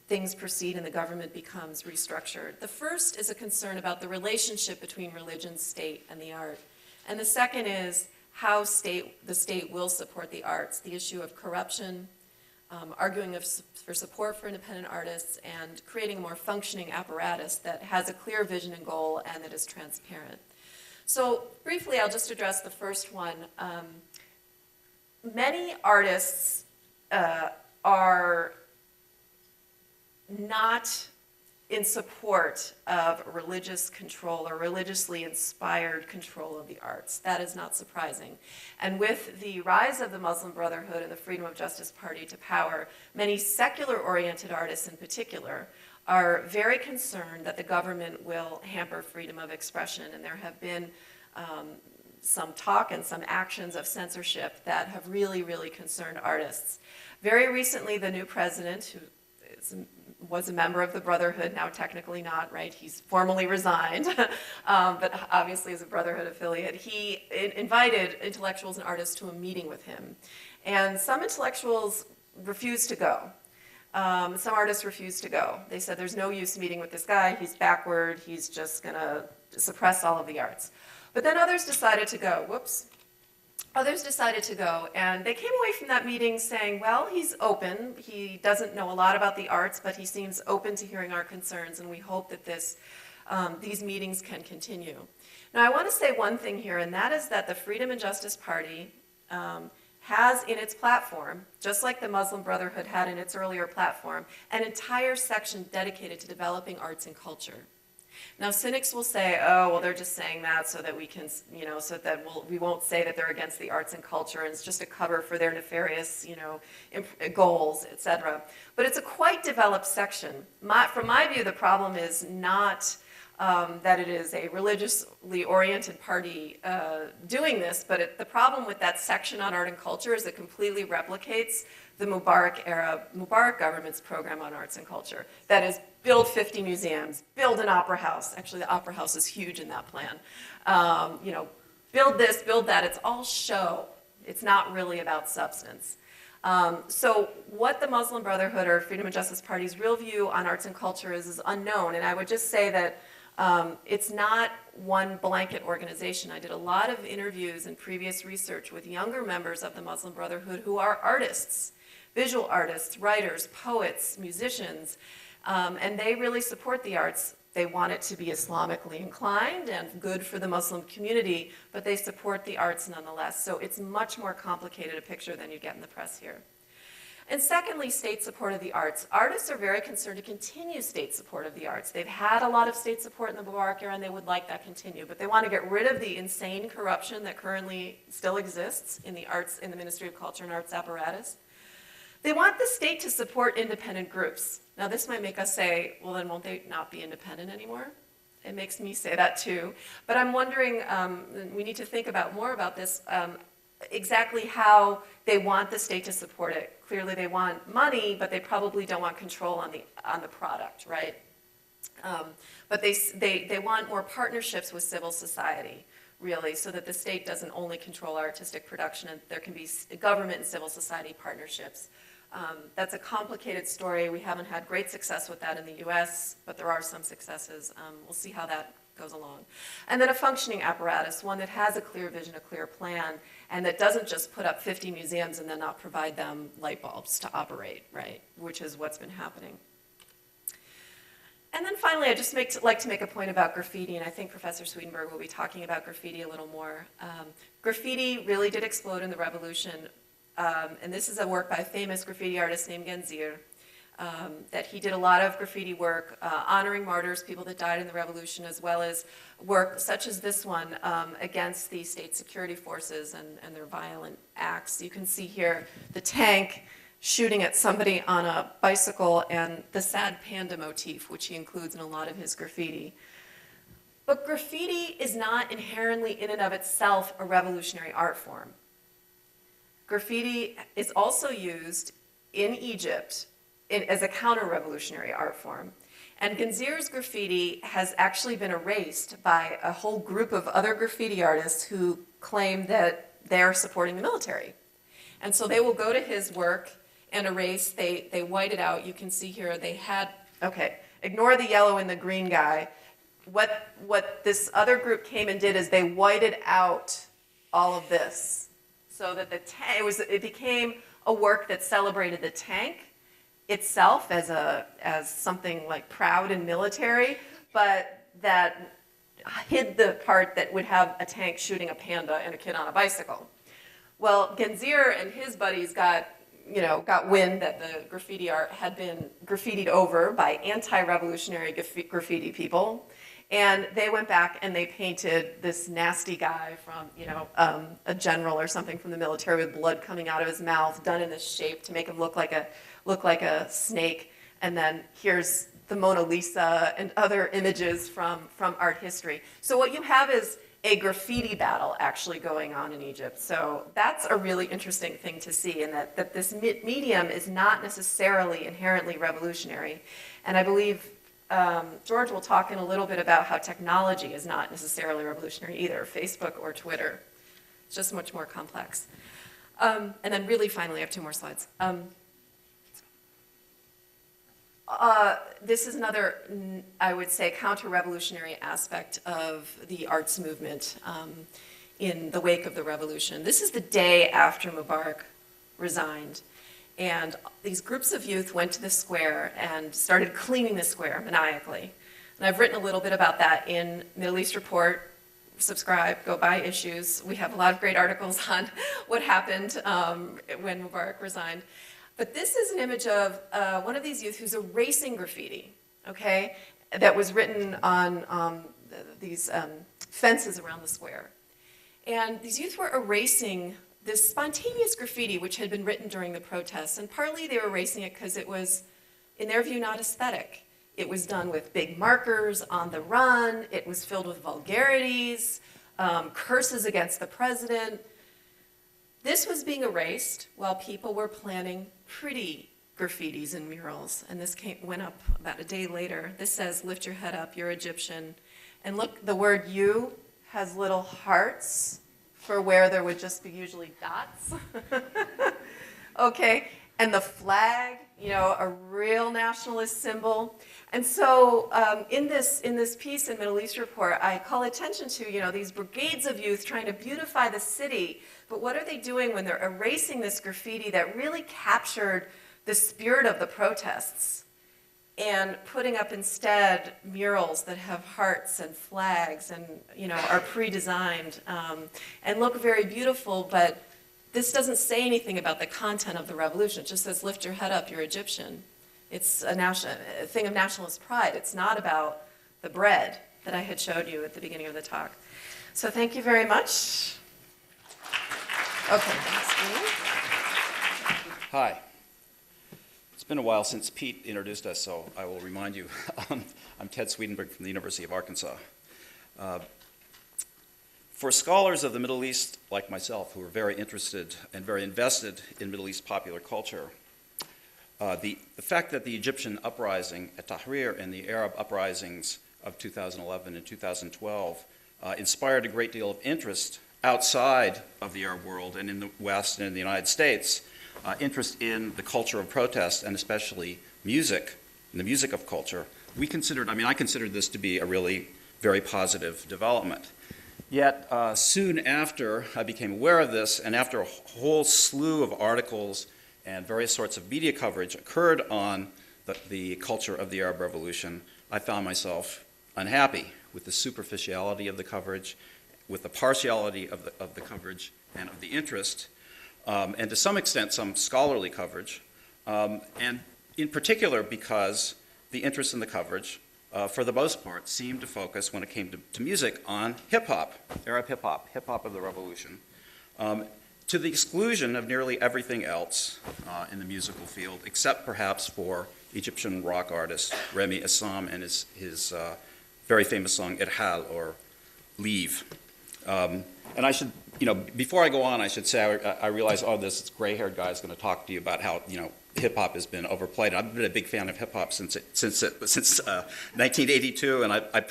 things proceed and the government becomes restructured. The first is a concern about the relationship between religion, state, and the art. And the second is how the state will support the arts, the issue of corruption, arguing for support for independent artists, and creating a more functioning apparatus that has a clear vision and goal and that is transparent. So briefly, I'll just address the first one. Many artists are not in support of religious control or religiously inspired control of the arts. That is not surprising. And with the rise of the Muslim Brotherhood and the Freedom of Justice Party to power, many secular-oriented artists in particular are very concerned that the government will hamper freedom of expression. And there have been some talk and some actions of censorship that have really, really concerned artists. Very recently, the new president, who was a member of the Brotherhood, now technically not, right? He's formally resigned, but obviously is a Brotherhood affiliate. He invited intellectuals and artists to a meeting with him. And some intellectuals refused to go. Some artists refused to go. They said, there's no use meeting with this guy. He's backward. He's just going to suppress all of the arts. But then others decided to go. Whoops. Others decided to go, and they came away from that meeting saying, well, he's open. He doesn't know a lot about the arts, but he seems open to hearing our concerns, and we hope that these meetings can continue. Now, I want to say one thing here, and that is that the Freedom and Justice Party has in its platform, just like the Muslim Brotherhood had in its earlier platform, an entire section dedicated to developing arts and culture. Now, cynics will say, oh, well, they're just saying that so that we can, so that we won't say that they're against the arts and culture, and it's just a cover for their nefarious, goals, etc. But it's a quite developed section. From my view, the problem is not that it is a religiously oriented party doing this, but the problem with that section on art and culture is it completely replicates the Mubarak government's program on arts and culture. That is, build 50 museums, build an opera house. Actually, the opera house is huge in that plan. Build this, build that. It's all show. It's not really about substance. So what the Muslim Brotherhood or Freedom and Justice Party's real view on arts and culture is unknown. And I would just say that it's not one blanket organization. I did a lot of interviews and previous research with younger members of the Muslim Brotherhood who are artists, visual artists, writers, poets, musicians, and they really support the arts. They want it to be Islamically inclined and good for the Muslim community, but they support the arts nonetheless. So it's much more complicated a picture than you get in the press here. And secondly, state support of the arts. Artists are very concerned to continue state support of the arts. They've had a lot of state support in the Mubarak era, and they would like that continue, but they want to get rid of the insane corruption that currently still exists in the arts, in the Ministry of Culture and Arts apparatus. They want the state to support independent groups. Now this might make us say, well then won't they not be independent anymore? It makes me say that too. But I'm wondering, we need to think more about this, exactly how they want the state to support it. Clearly they want money, but they probably don't want control on the product, right? But they want more partnerships with civil society, really, so that the state doesn't only control artistic production, and there can be government and civil society partnerships. That's a complicated story. We haven't had great success with that in the US, but there are some successes. We'll see how that goes along. And then a functioning apparatus, one that has a clear vision, a clear plan, and that doesn't just put up 50 museums and then not provide them light bulbs to operate, right, which is what's been happening. And then finally, I'd just like to make a point about graffiti, and I think Professor Swedenborg will be talking about graffiti a little more. Graffiti really did explode in the revolution, and this is a work by a famous graffiti artist named Genzir, that he did a lot of graffiti work honoring martyrs, people that died in the revolution, as well as work such as this one against the state security forces and their violent acts. You can see here the tank shooting at somebody on a bicycle and the sad panda motif, which he includes in a lot of his graffiti. But graffiti is not inherently in and of itself a revolutionary art form. Graffiti is also used in Egypt as a counter-revolutionary art form. And Genzir's graffiti has actually been erased by a whole group of other graffiti artists who claim that they're supporting the military. And so they will go to his work and erase, they white it out. You can see here they had, okay, ignore the yellow and the green guy. What this other group came and did is they whited out all of this so that it became a work that celebrated the tank itself as something like proud and military, but that hid the part that would have a tank shooting a panda and a kid on a bicycle. Well, Genzir and his buddies got wind that the graffiti art had been graffitied over by anti-revolutionary graffiti people, and they went back and they painted this nasty guy from, a general or something from the military with blood coming out of his mouth, done in this shape to make him look like a snake. And then here's the Mona Lisa and other images from art history. So what you have is a graffiti battle actually going on in Egypt. So that's a really interesting thing to see, and that this medium is not necessarily inherently revolutionary. And I believe George will talk in a little bit about how technology is not necessarily revolutionary either, Facebook or Twitter. It's just much more complex. And then really finally, I have 2 more slides. This is another, I would say, counter-revolutionary aspect of the arts movement in the wake of the revolution. This is the day after Mubarak resigned, and these groups of youth went to the square and started cleaning the square maniacally. And I've written a little bit about that in Middle East Report. Subscribe, go buy issues. We have a lot of great articles on what happened when Mubarak resigned. But this is an image of one of these youth who's erasing graffiti, okay, that was written on these fences around the square. And these youth were erasing this spontaneous graffiti which had been written during the protests, and partly they were erasing it because it was, in their view, not aesthetic. It was done with big markers on the run, it was filled with vulgarities, curses against the president. This was being erased while people were planning pretty graffitis and murals, and this went up about a day later. This says, "Lift your head up, you're Egyptian." And look, the word "you" has little hearts for where there would just be usually dots. Okay, and the flag, you know, a real nationalist symbol. And so in this piece in Middle East Report, I call attention to, you know, these brigades of youth trying to beautify the city, but what are they doing when they're erasing this graffiti that really captured the spirit of the protests and putting up instead murals that have hearts and flags and, you know, are pre-designed and look very beautiful, but this doesn't say anything about the content of the revolution. It just says, lift your head up, you're Egyptian. It's a thing of nationalist pride. It's not about the bread that I had showed you at the beginning of the talk. So thank you very much. Okay, thanks, Steve. Hi. It's been a while since Pete introduced us, so I will remind you. I'm Ted Swedenberg from the University of Arkansas. For scholars of the Middle East, like myself, who are very interested and very invested in Middle East popular culture, the fact that the Egyptian uprising at Tahrir and the Arab uprisings of 2011 and 2012 inspired a great deal of interest outside of the Arab world and in the West and in the United States, interest in the culture of protest and especially music, and the music of culture, I considered this to be a really very positive development. Yet soon after I became aware of this, and after a whole slew of articles and various sorts of media coverage occurred on the culture of the Arab Revolution, I found myself unhappy with the superficiality of the coverage, with the partiality of the coverage and of the interest, and to some extent some scholarly coverage, and in particular because the interest in the coverage, for the most part, seemed to focus, when it came to music, on hip-hop, Arab hip-hop of the revolution, to the exclusion of nearly everything else in the musical field, except perhaps for Egyptian rock artist Remy Assam and his very famous song Irhal, or Leave. And I should, before I go on, I should say I realize, this gray-haired guy is going to talk to you about how, hip-hop has been overplayed. I've been a big fan of hip-hop since 1982, and I've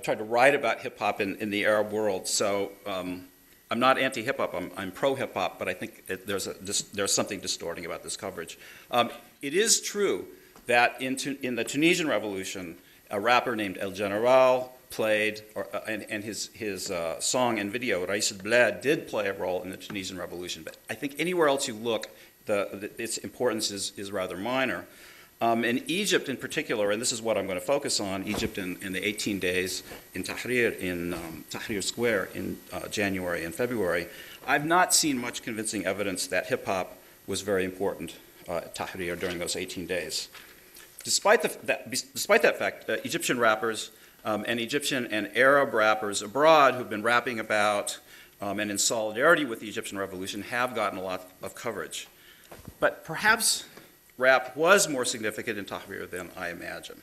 tried to write about hip-hop in the Arab world. So I'm not anti-hip-hop, I'm pro-hip-hop, but I think there's something distorting about this coverage. It is true that in the Tunisian Revolution, a rapper named El General played, and his song and video, Rais al-Blad, did play a role in the Tunisian Revolution. But I think anywhere else you look, its importance is rather minor. In Egypt in particular, and this is what I'm going to focus on, Egypt in the 18 days in Tahrir Square in January and February, I've not seen much convincing evidence that hip-hop was very important at Tahrir during those 18 days. Despite that fact, Egyptian rappers and Egyptian and Arab rappers abroad who've been rapping about and in solidarity with the Egyptian Revolution have gotten a lot of coverage. But perhaps rap was more significant in Tahrir than I imagine.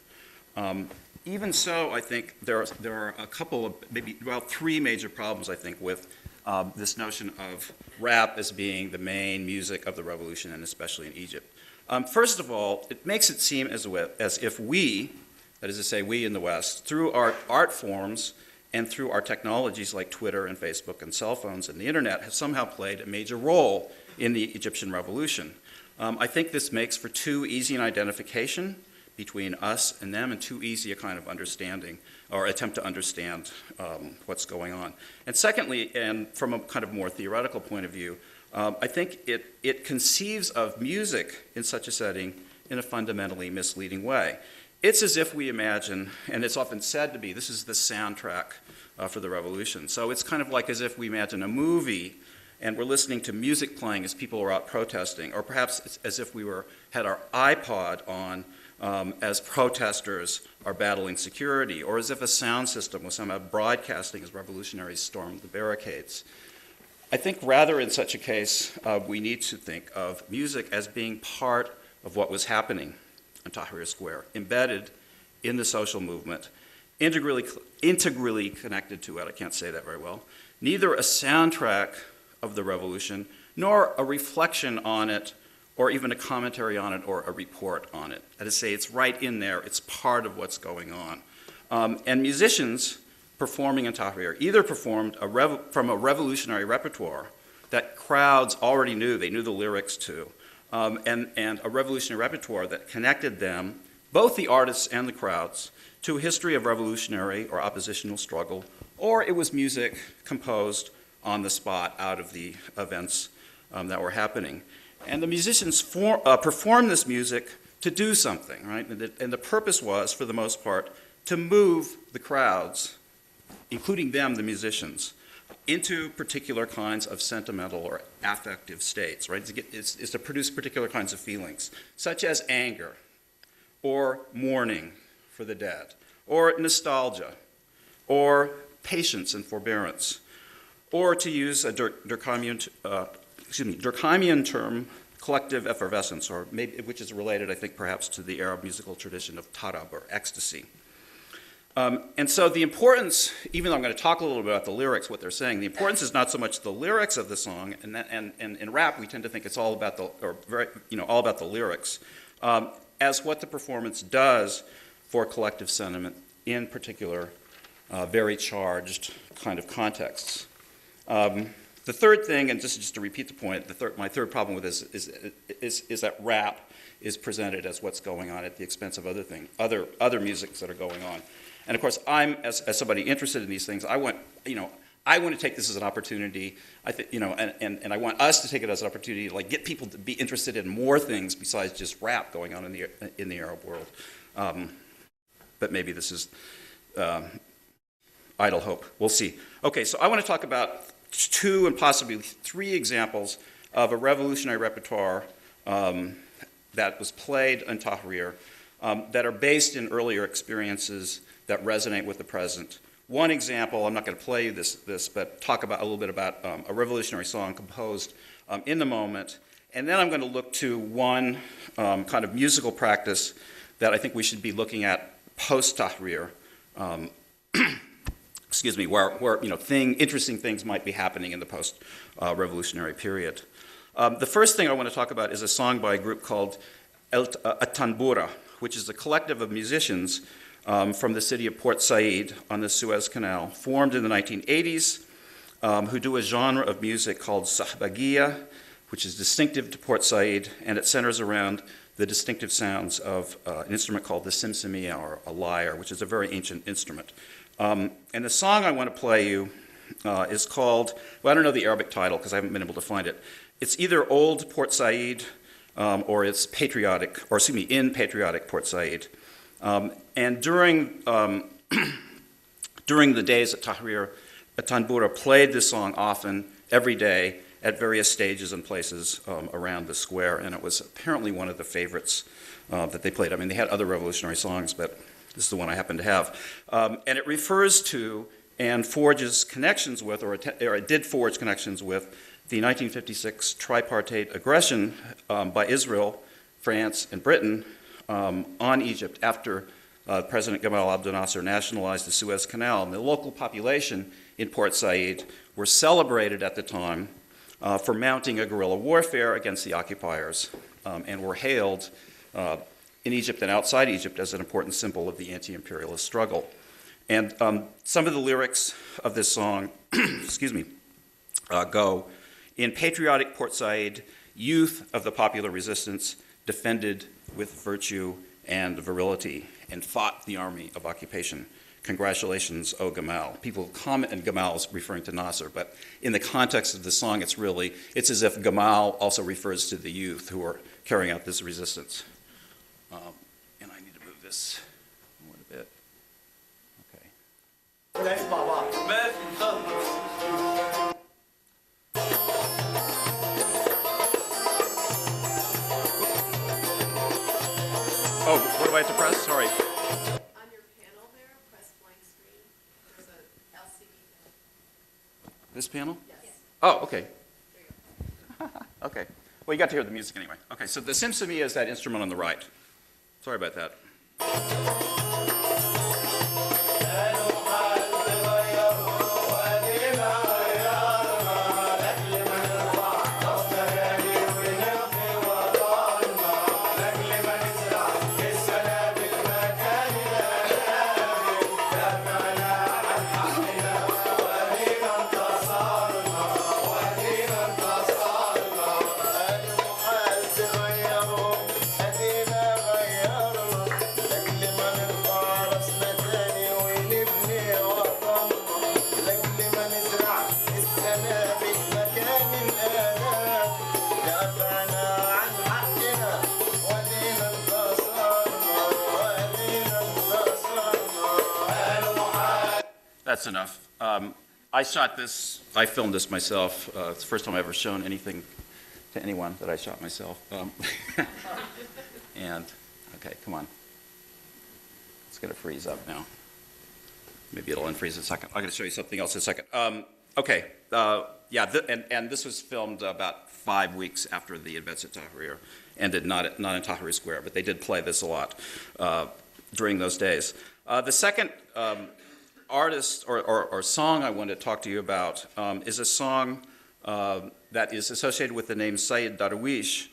Even so, I think there are a couple of, three major problems, I think, with this notion of rap as being the main music of the revolution, and especially in Egypt. First of all, it makes it seem as if we, that is to say we in the West, through our art forms and through our technologies like Twitter and Facebook and cell phones and the internet, have somehow played a major role in the Egyptian Revolution. I think this makes for too easy an identification between us and them, and too easy a kind of understanding or attempt to understand what's going on. And secondly, and from a kind of more theoretical point of view, I think it conceives of music in such a setting in a fundamentally misleading way. It's as if we imagine, and it's often said to be, this is the soundtrack for the revolution. So it's kind of like as if we imagine a movie and we're listening to music playing as people are out protesting, or perhaps it's as if we had our iPod on as protesters are battling security, or as if a sound system was somehow broadcasting as revolutionaries stormed the barricades. I think rather in such a case, we need to think of music as being part of what was happening on Tahrir Square, embedded in the social movement, integrally connected to it, I can't say that very well, neither a soundtrack of the revolution, nor a reflection on it, or even a commentary on it, or a report on it. That is to say, it's right in there, it's part of what's going on. And musicians performing in Tahrir either performed from a revolutionary repertoire that crowds already knew. They knew the lyrics to. And a revolutionary repertoire that connected them, both the artists and the crowds, to a history of revolutionary or oppositional struggle, or it was music composed on the spot out of the events that were happening. And the musicians performed this music to do something, right? And the purpose was, for the most part, to move the crowds, including them, the musicians, into particular kinds of sentimental or affective states, right? It's to produce particular kinds of feelings, such as anger, or mourning for the dead, or nostalgia, or patience and forbearance, or to use a Durkheimian term, collective effervescence, or maybe, which is related, I think, perhaps to the Arab musical tradition of tarab, or ecstasy. And so the importance, even though I'm going to talk a little bit about the lyrics, what they're saying, the importance is not so much the lyrics of the song, and in rap we tend to think it's all about all about the lyrics, as what the performance does for collective sentiment in particular, very charged kind of contexts. The third thing, and just to repeat the point, my third problem with this is that rap is presented as what's going on at the expense of other musics that are going on. And of course, I'm as somebody interested in these things, I want to take this as an opportunity. And I want us to take it as an opportunity to get people to be interested in more things besides just rap going on in the Arab world. But maybe this is idle hope. We'll see. Okay, so I want to talk about 2 and possibly 3 examples of a revolutionary repertoire that was played in Tahrir that are based in earlier experiences that resonate with the present. One example, I'm not going to play you this, but talk about a little bit about a revolutionary song composed in the moment, and then I'm going to look to one kind of musical practice that I think we should be looking at post-Tahrir. Excuse me, where interesting things might be happening in the post-revolutionary period. The first thing I want to talk about is a song by a group called At-Tanbura, which is a collective of musicians from the city of Port Said on the Suez Canal, formed in the 1980s, who do a genre of music called Sahbagiya, which is distinctive to Port Said, and it centers around the distinctive sounds of an instrument called the simsimiya, or a lyre, which is a very ancient instrument. And the song I want to play you is called, well, I don't know the Arabic title because I haven't been able to find it. It's either Old Port Said or it's in patriotic Port Said. And during the days at Tahrir, At-Tanbura played this song often, every day, at various stages and places around the square, and it was apparently one of the favorites that they played. I mean, they had other revolutionary songs, but this is the one I happen to have. And it refers to and forges connections with, or it did forge connections with, the 1956 tripartite aggression by Israel, France, and Britain on Egypt after President Gamal Abdel Nasser nationalized the Suez Canal. And the local population in Port Said were celebrated at the time for mounting a guerrilla warfare against the occupiers, and were hailed in Egypt and outside Egypt as an important symbol of the anti-imperialist struggle. And some of the lyrics of this song, excuse me, go, in patriotic Port Said, youth of the popular resistance defended with virtue and virility and fought the army of occupation. Congratulations, O Gamal. People comment, and Gamal is referring to Nasser, but in the context of the song, it's as if Gamal also refers to the youth who are carrying out this resistance. And I need to move this a little bit. Okay. Oh, what do I have to press? Sorry. On your panel there, press blank screen. There's a LCD panel. This panel? Yes. Oh, okay. There you go. Okay. Well, you got to hear the music anyway. Okay, so the simsimiya is that instrument on the right. Sorry about that. That's enough. I shot this, I filmed this myself. It's the first time I've ever shown anything to anyone that I shot myself. And, okay, come on. It's going to freeze up now. Maybe it'll unfreeze in a second. I'm going to show you something else in a second. Okay, yeah, and this was filmed about 5 weeks after the events at Tahrir ended, not in Tahrir Square, but they did play this a lot during those days. The second artist or song I want to talk to you about is a song that is associated with the name Sayyid Darwish,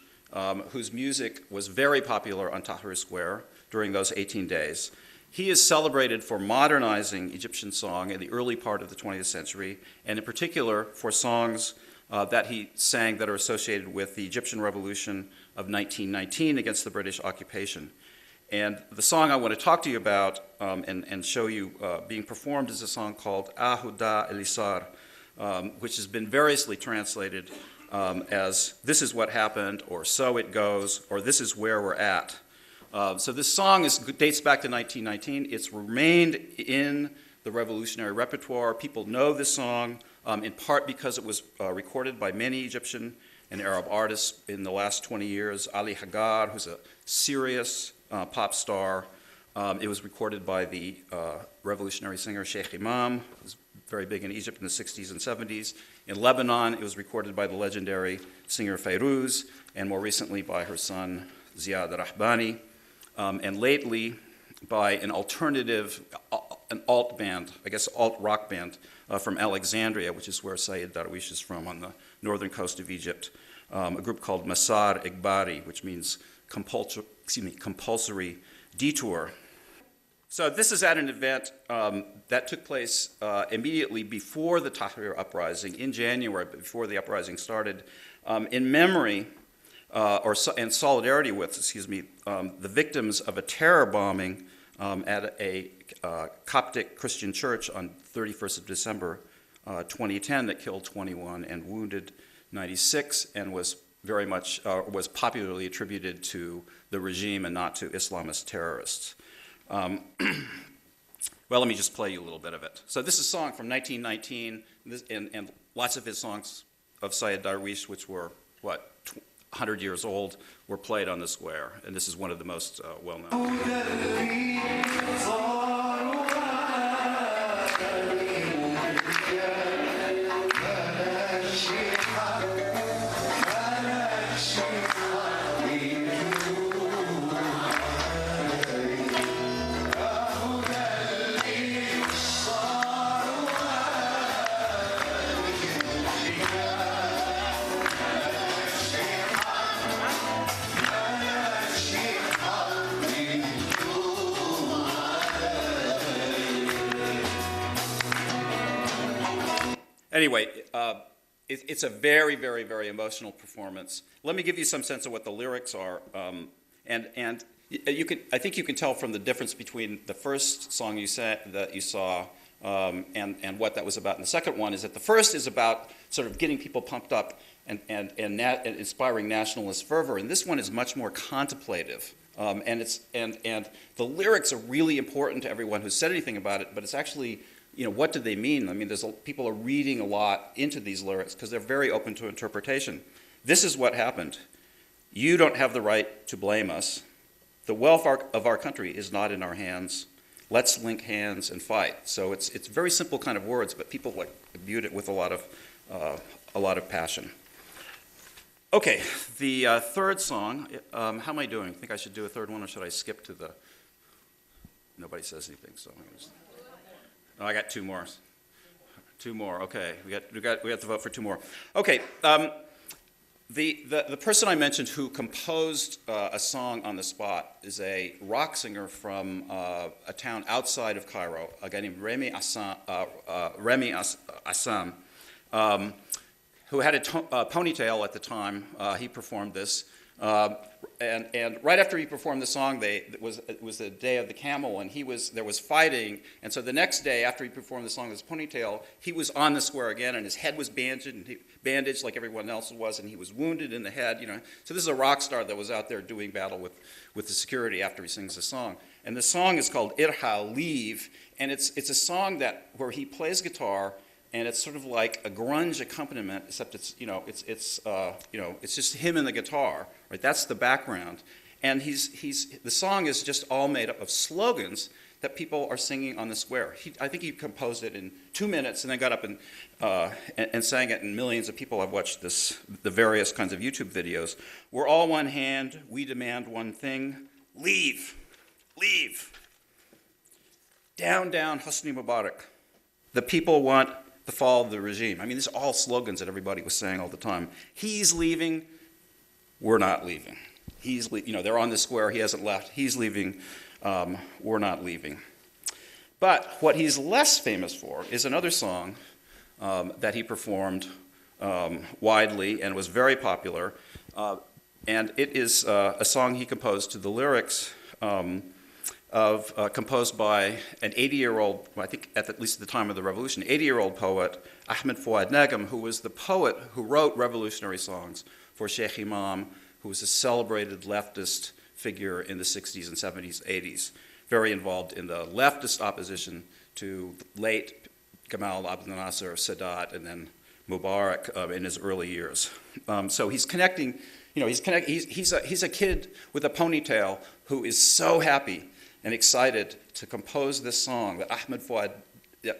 whose music was very popular on Tahrir Square during those 18 days. He is celebrated for modernizing Egyptian song in the early part of the 20th century, and in particular for songs that he sang that are associated with the Egyptian Revolution of 1919 against the British occupation. And the song I want to talk to you about and show you being performed is a song called Ahuda Elisar, which has been variously translated as "This is what happened," or "So it goes," or "This is where we're at." So this song dates back to 1919. It's remained in the revolutionary repertoire. People know this song in part because it was recorded by many Egyptian and Arab artists in the last 20 years. Ali Hagar, who's a serious pop star. It was recorded by the revolutionary singer Sheikh Imam, who was very big in Egypt in the 60s and 70s. In Lebanon, it was recorded by the legendary singer Fairuz, and more recently by her son Ziad Rahbani. And lately by an alternative, an alt band, I guess alt rock band from Alexandria, which is where Sayyid Darwish is from on the northern coast of Egypt, a group called Masar Igbari, which means compulsory detour. So this is at an event that took place immediately before the Tahrir uprising, in January, before the uprising started, in memory and solidarity with, the victims of a terror bombing at a Coptic Christian church on 31st of December 2010 that killed 21 and wounded 96 and was very much, was popularly attributed to the regime and not to Islamist terrorists. Well, let me just play you a little bit of it. So this is a song from 1919, and lots of his songs of Sayyid Darwish, which were, 100 years old, were played on the square, and this is one of the most well-known. Anyway, it's a very, very, very emotional performance. Let me give you some sense of what the lyrics are, and I think you can tell from the difference between the first song that you saw and what that was about. And the second one is that the first is about sort of getting people pumped up and inspiring nationalist fervor, and this one is much more contemplative. And the lyrics are really important to everyone who's said anything about it, but it's actually, what do they mean? I mean, people are reading a lot into these lyrics because they're very open to interpretation. This is what happened. You don't have the right to blame us. The welfare of our country is not in our hands. Let's link hands and fight. So it's very simple kind of words, but people viewed it with a lot of passion. Okay, the third song. How am I doing? Think I should do a third one, or should I skip to the? Nobody says anything, so I'm gonna just. Oh, I got two more. Two more. Okay, we have to vote for two more. Okay, the person I mentioned who composed a song on the spot is a rock singer from a town outside of Cairo, a guy named Remy Assam, who had a ponytail at the time he performed this. And right after he performed the song, it was the day of the camel, and there was fighting. And so the next day, after he performed the song with his ponytail, he was on the square again, and his head was bandaged like everyone else was, and he was wounded in the head. So this is a rock star that was out there doing battle with the security after he sings the song. And the song is called Irha, Leave, and it's a song where he plays guitar. And it's sort of like a grunge accompaniment, except it's just him and the guitar, right? That's the background, and the song is just all made up of slogans that people are singing on the square. I think he composed it in 2 minutes, and then got up and sang it, and millions of people have watched the various kinds of YouTube videos. We're all one hand, we demand one thing: leave, leave. Down, down, Hosni Mubarak. The people want the fall of the regime. I mean, these are all slogans that everybody was saying all the time. He's leaving, we're not leaving. They're on the square, he hasn't left. He's leaving, we're not leaving. But what he's less famous for is another song that he performed widely and was very popular. And it is a song he composed to the lyrics composed by an 80-year-old, I think at least at the time of the revolution, 80-year-old poet, Ahmed Fuad Negm, who was the poet who wrote revolutionary songs for Sheikh Imam, who was a celebrated leftist figure in the 60s and 70s, 80s, very involved in the leftist opposition to late Gamal Abdel Nasser, Sadat, and then Mubarak in his early years. So he's connecting, he's a kid with a ponytail who is so happy and excited to compose this song that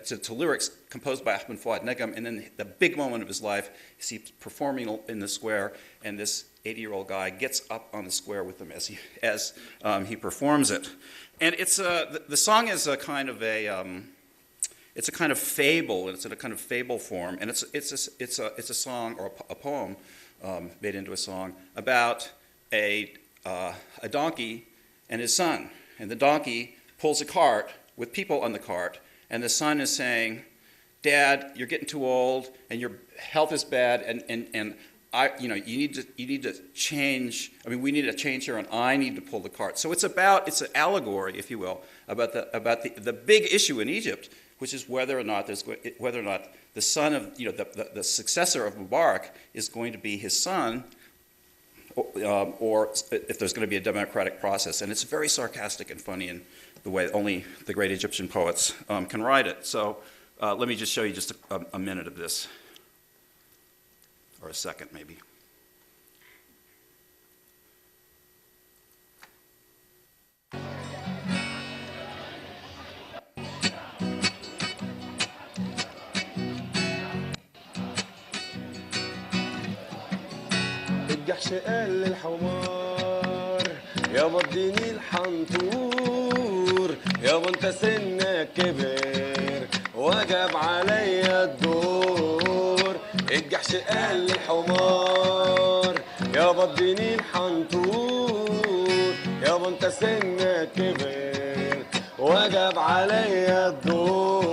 to lyrics composed by Ahmed Fuad Negm, and then the big moment of his life is he's performing in the square, and this 80-year-old guy gets up on the square with him as he performs it. And the song is a kind of it's a kind of fable, and it's in a kind of fable form, and it's a song or a poem made into a song about a donkey and his son. And the donkey pulls a cart with people on the cart, and the son is saying, "Dad, you're getting too old, and your health is bad, and you need to change. I mean, we need a change here, and I need to pull the cart." So it's an allegory, if you will, about the big issue in Egypt, which is whether or not the son of the successor of Mubarak is going to be his son, or if there's going to be a democratic process. And it's very sarcastic and funny in the way only the great Egyptian poets can write it. So let me just show you just a minute of this, or a second maybe. الجحش قال للحمار يابا اديني الحنطور يابا انت سنك كبر وجب عليا الدور الجحش قال للحمار يابا اديني الحنطور يابا انت سنك كبر وجب عليا الدور.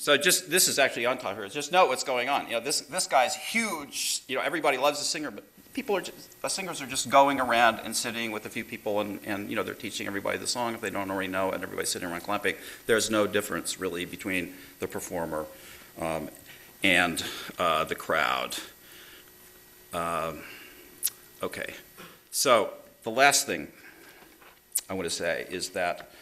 So this is actually on top here. Just note what's going on. This guy's huge. Everybody loves the singer, but the singers are just going around and sitting with a few people, and they're teaching everybody the song if they don't already know it, and everybody's sitting around clapping. There's no difference really between the performer and the crowd. Okay, so the last thing I want to say is that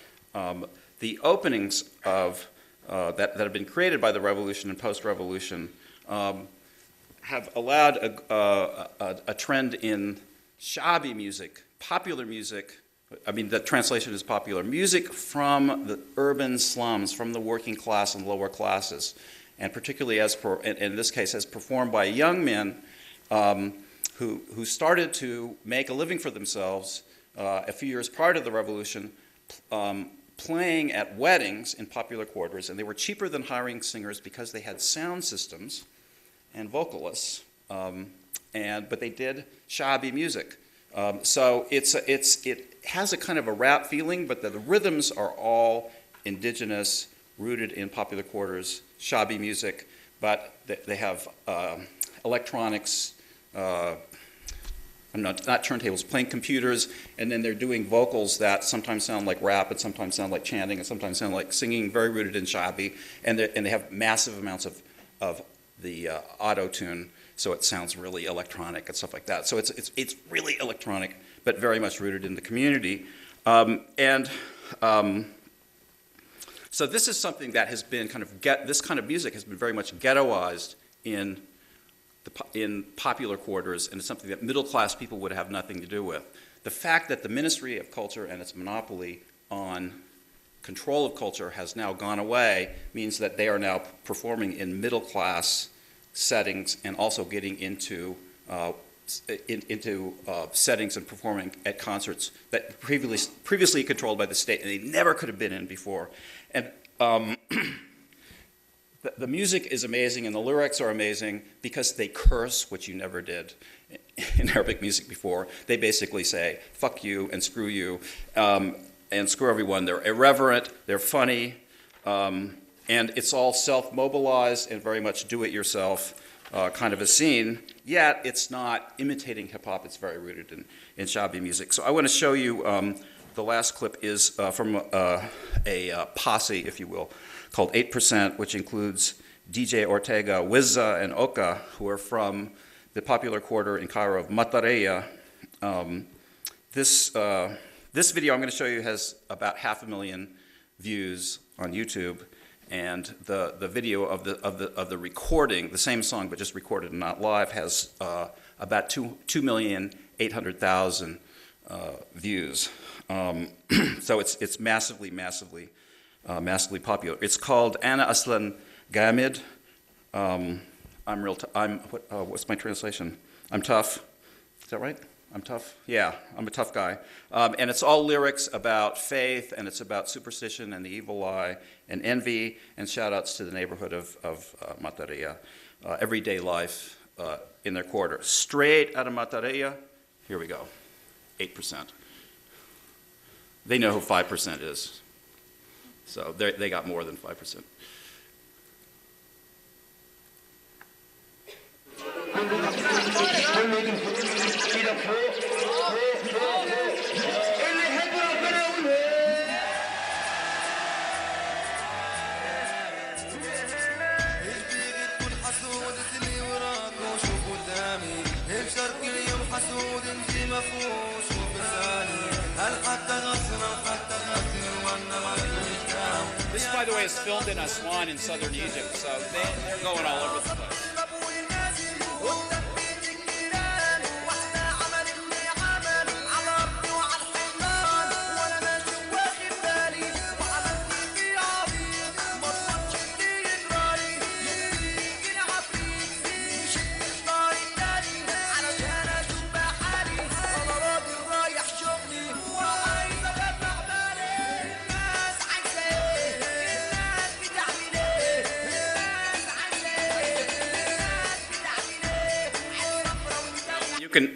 the openings of that have been created by the revolution and post-revolution have allowed a trend in shabi music, popular music. I mean, the translation is popular music from the urban slums, from the working class and lower classes, and particularly in this case, as performed by young men who started to make a living for themselves a few years prior to the revolution, playing at weddings in popular quarters, and they were cheaper than hiring singers because they had sound systems and vocalists, but they did shabi music. So it has a kind of a rap feeling, but the rhythms are all indigenous, rooted in popular quarters, shabi music, but they have electronics, not turntables, playing computers, and then they're doing vocals that sometimes sound like rap and sometimes sound like chanting and sometimes sound like singing, very rooted in shabi, and they have massive amounts of the auto-tune, so it sounds really electronic and stuff like that. So it's really electronic, but very much rooted in the community. So this is something that has been this kind of music has been very much ghettoized in popular quarters, and it's something that middle-class people would have nothing to do with. The fact that the Ministry of Culture and its monopoly on control of culture has now gone away means that they are now performing in middle-class settings and also getting into settings and performing at concerts that previously controlled by the state and they never could have been in before. And the music is amazing and the lyrics are amazing because they curse, which you never did in Arabic music before. They basically say, fuck you and screw you and screw everyone. They're irreverent, they're funny, and it's all self-mobilized and very much do-it-yourself kind of a scene, yet it's not imitating hip-hop. It's very rooted in shabi music. So I want to show you, the last clip is from a posse, if you will, called 8%, which includes DJ Ortega, Wizza, and Oka, who are from the popular quarter in Cairo of Matareya. This video I'm going to show you has about 500,000 views on YouTube, and the video of the recording, the same song but just recorded and not live, has about 2,800,000 views. So it's massively popular. It's called Ana Aslan Gamid. What's my translation? I'm tough. Is that right? I'm tough? Yeah, I'm a tough guy. And it's all lyrics about faith, and it's about superstition and the evil eye and envy, and shout-outs to the neighborhood of Matareya. Everyday life in their quarter. Straight out of Matareya, here we go, 8%. They know who 5% is. So they got more than 5%. This, by the way, is filmed in Aswan in southern Egypt, so they're going all over the place.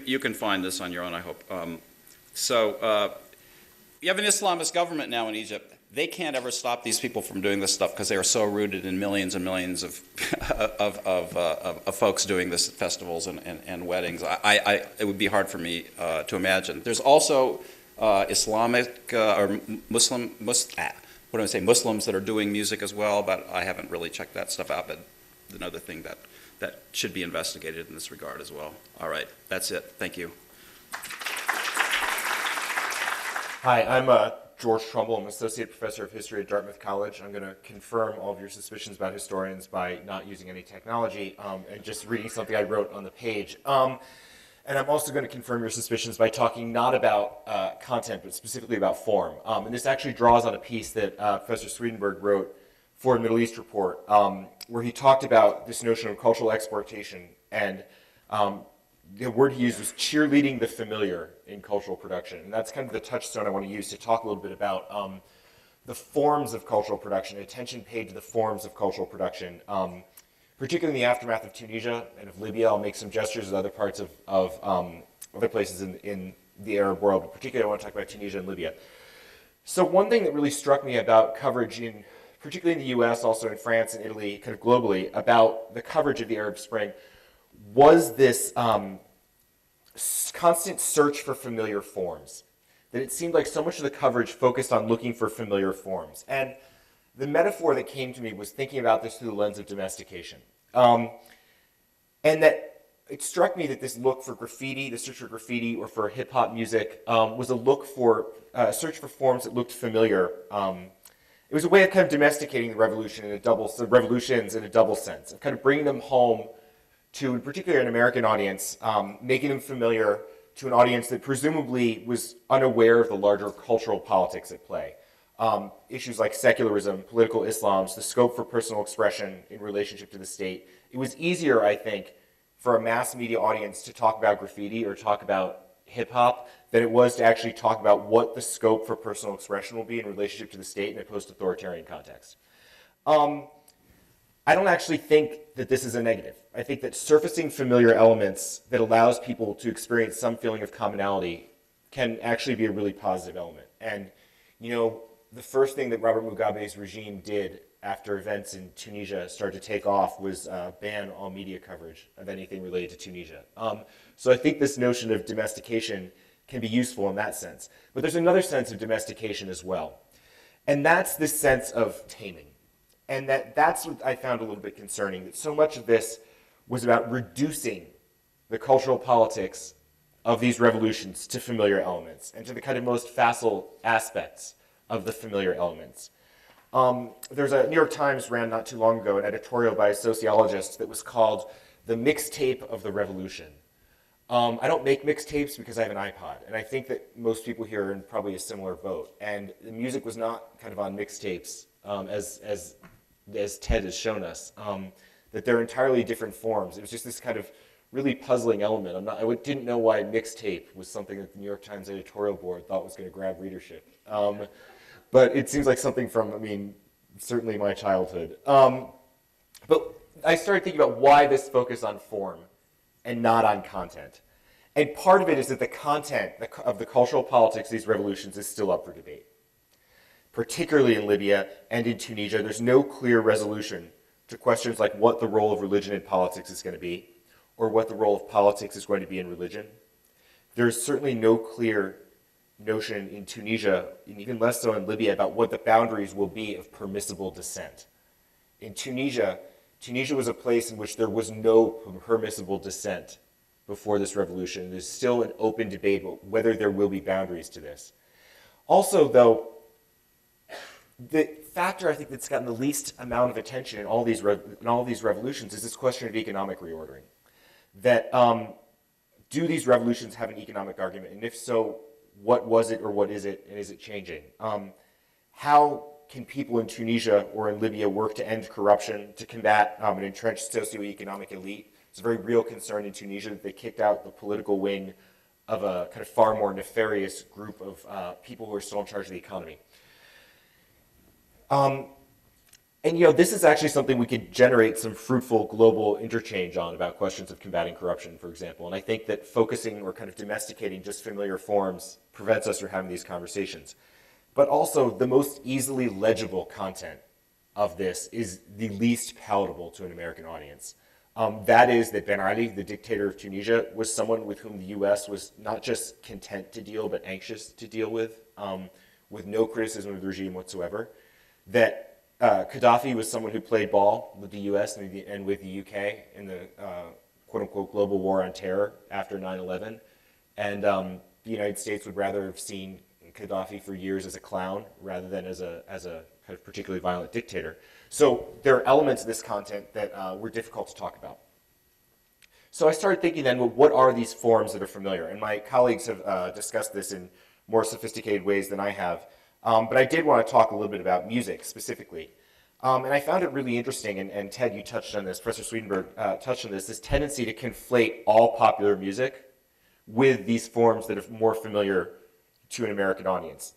You can find this on your own, I hope. You have an Islamist government now in Egypt. They can't ever stop these people from doing this stuff because they are so rooted in millions and millions of folks doing this at festivals and weddings. It would be hard for me to imagine. There's also Islamic or Muslims that are doing music as well, but I haven't really checked that stuff out. But another thing that should be investigated in this regard as well. All right, that's it. Thank you. Hi, I'm George Trumbull. I'm Associate Professor of History at Dartmouth College. I'm going to confirm all of your suspicions about historians by not using any technology and just reading something I wrote on the page. And I'm also going to confirm your suspicions by talking not about content, but specifically about form. And this actually draws on a piece that Professor Swedenborg wrote for a Middle East report, where he talked about this notion of cultural exportation, and the word he used was cheerleading the familiar in cultural production. And that's kind of the touchstone I want to use to talk a little bit about the forms of cultural production, attention paid to the forms of cultural production, particularly in the aftermath of Tunisia and of Libya. I'll make some gestures at other parts of other places in the Arab world, but particularly I want to talk about Tunisia and Libya. So one thing that really struck me about coverage particularly in the US, also in France and Italy, kind of globally, about the coverage of the Arab Spring was this constant search for familiar forms. That it seemed like so much of the coverage focused on looking for familiar forms. And the metaphor that came to me was thinking about this through the lens of domestication. And that it struck me that this look for graffiti, the search for graffiti or for hip-hop music, was a look for, search for forms that looked familiar. It was a way of kind of domesticating the revolution in a double, the revolutions in a double sense, of kind of bringing them home to, in particular, an American audience, making them familiar to an audience that presumably was unaware of the larger cultural politics at play. Issues like secularism, political Islam, the scope for personal expression in relationship to the state. It was easier, I think, for a mass media audience to talk about graffiti or talk about hip-hop than it was to actually talk about what the scope for personal expression will be in relationship to the state in a post-authoritarian context. I don't actually think that this is a negative. I think that surfacing familiar elements that allows people to experience some feeling of commonality can actually be a really positive element. And, you know, the first thing that Robert Mugabe's regime did after events in Tunisia started to take off was ban all media coverage of anything related to Tunisia. So I think this notion of domestication can be useful in that sense. But there's another sense of domestication as well. And that's this sense of taming. And that's what I found a little bit concerning, that so much of this was about reducing the cultural politics of these revolutions to familiar elements and to the kind of most facile aspects of the familiar elements. There's a New York Times ran not too long ago an editorial by a sociologist that was called The Mixtape of the Revolution. I don't make mixtapes because I have an iPod, and I think that most people here are in probably a similar boat. And the music was not kind of on mixtapes as Ted has shown us, that they're entirely different forms. It was just this kind of really puzzling element. I didn't know why mixtape was something that the New York Times editorial board thought was going to grab readership. But it seems like something from, I mean, certainly my childhood. But I started thinking about why this focus on form and not on content. And part of it is that the content of the cultural politics of these revolutions is still up for debate. Particularly in Libya and in Tunisia, there's no clear resolution to questions like what the role of religion in politics is going to be, or what the role of politics is going to be in religion. There's certainly no clear notion in Tunisia, and even less so in Libya, about what the boundaries will be of permissible dissent. In Tunisia was a place in which there was no permissible dissent before this revolution. There's still an open debate about whether there will be boundaries to this. Also, though, the factor I think that's gotten the least amount of attention in all these revolutions is this question of economic reordering. That do these revolutions have an economic argument? And if so, what was it or what is it, and is it changing? How can people in Tunisia or in Libya work to end corruption, to combat an entrenched socioeconomic elite? It's a very real concern in Tunisia that they kicked out the political wing of a kind of far more nefarious group of people who are still in charge of the economy. And you know, this is actually something we could generate some fruitful global interchange on about questions of combating corruption, for example. And I think that focusing or kind of domesticating just familiar forms prevents us from having these conversations. But also, the most easily legible content of this is the least palatable to an American audience. That is that Ben Ali, the dictator of Tunisia, was someone with whom the U.S. was not just content to deal, but anxious to deal with no criticism of the regime whatsoever. That Gaddafi was someone who played ball with the U.S. and with the U.K. in the quote-unquote global war on terror after 9/11. And the United States would rather have seen Gaddafi for years as a clown rather than as a kind of particularly violent dictator. So there are elements of this content that were difficult to talk about. So I started thinking then, well, what are these forms that are familiar? And my colleagues have discussed this in more sophisticated ways than I have. But I did want to talk a little bit about music specifically. And I found it really interesting, and Ted, you touched on this, Professor Swedenborg touched on this tendency to conflate all popular music with these forms that are more familiar to an American audience,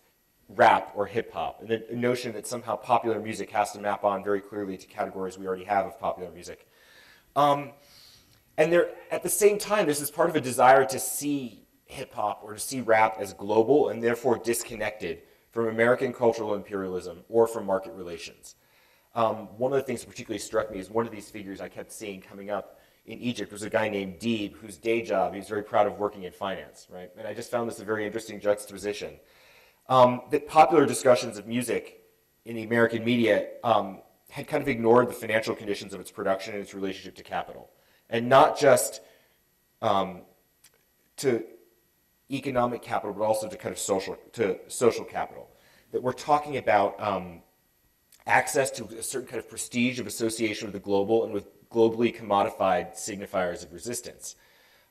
rap or hip hop, and the notion that somehow popular music has to map on very clearly to categories we already have of popular music. And there, at the same time, this is part of a desire to see hip hop or to see rap as global and therefore disconnected from American cultural imperialism or from market relations. One of the things that particularly struck me is one of these figures I kept seeing coming up in Egypt was a guy named Deeb, whose day job, he was very proud of working in finance, right? And I just found this a very interesting juxtaposition. That popular discussions of music in the American media had kind of ignored the financial conditions of its production and its relationship to capital. And not just to economic capital, but also to kind of social capital. That we're talking about access to a certain kind of prestige of association with the global and with globally commodified signifiers of resistance.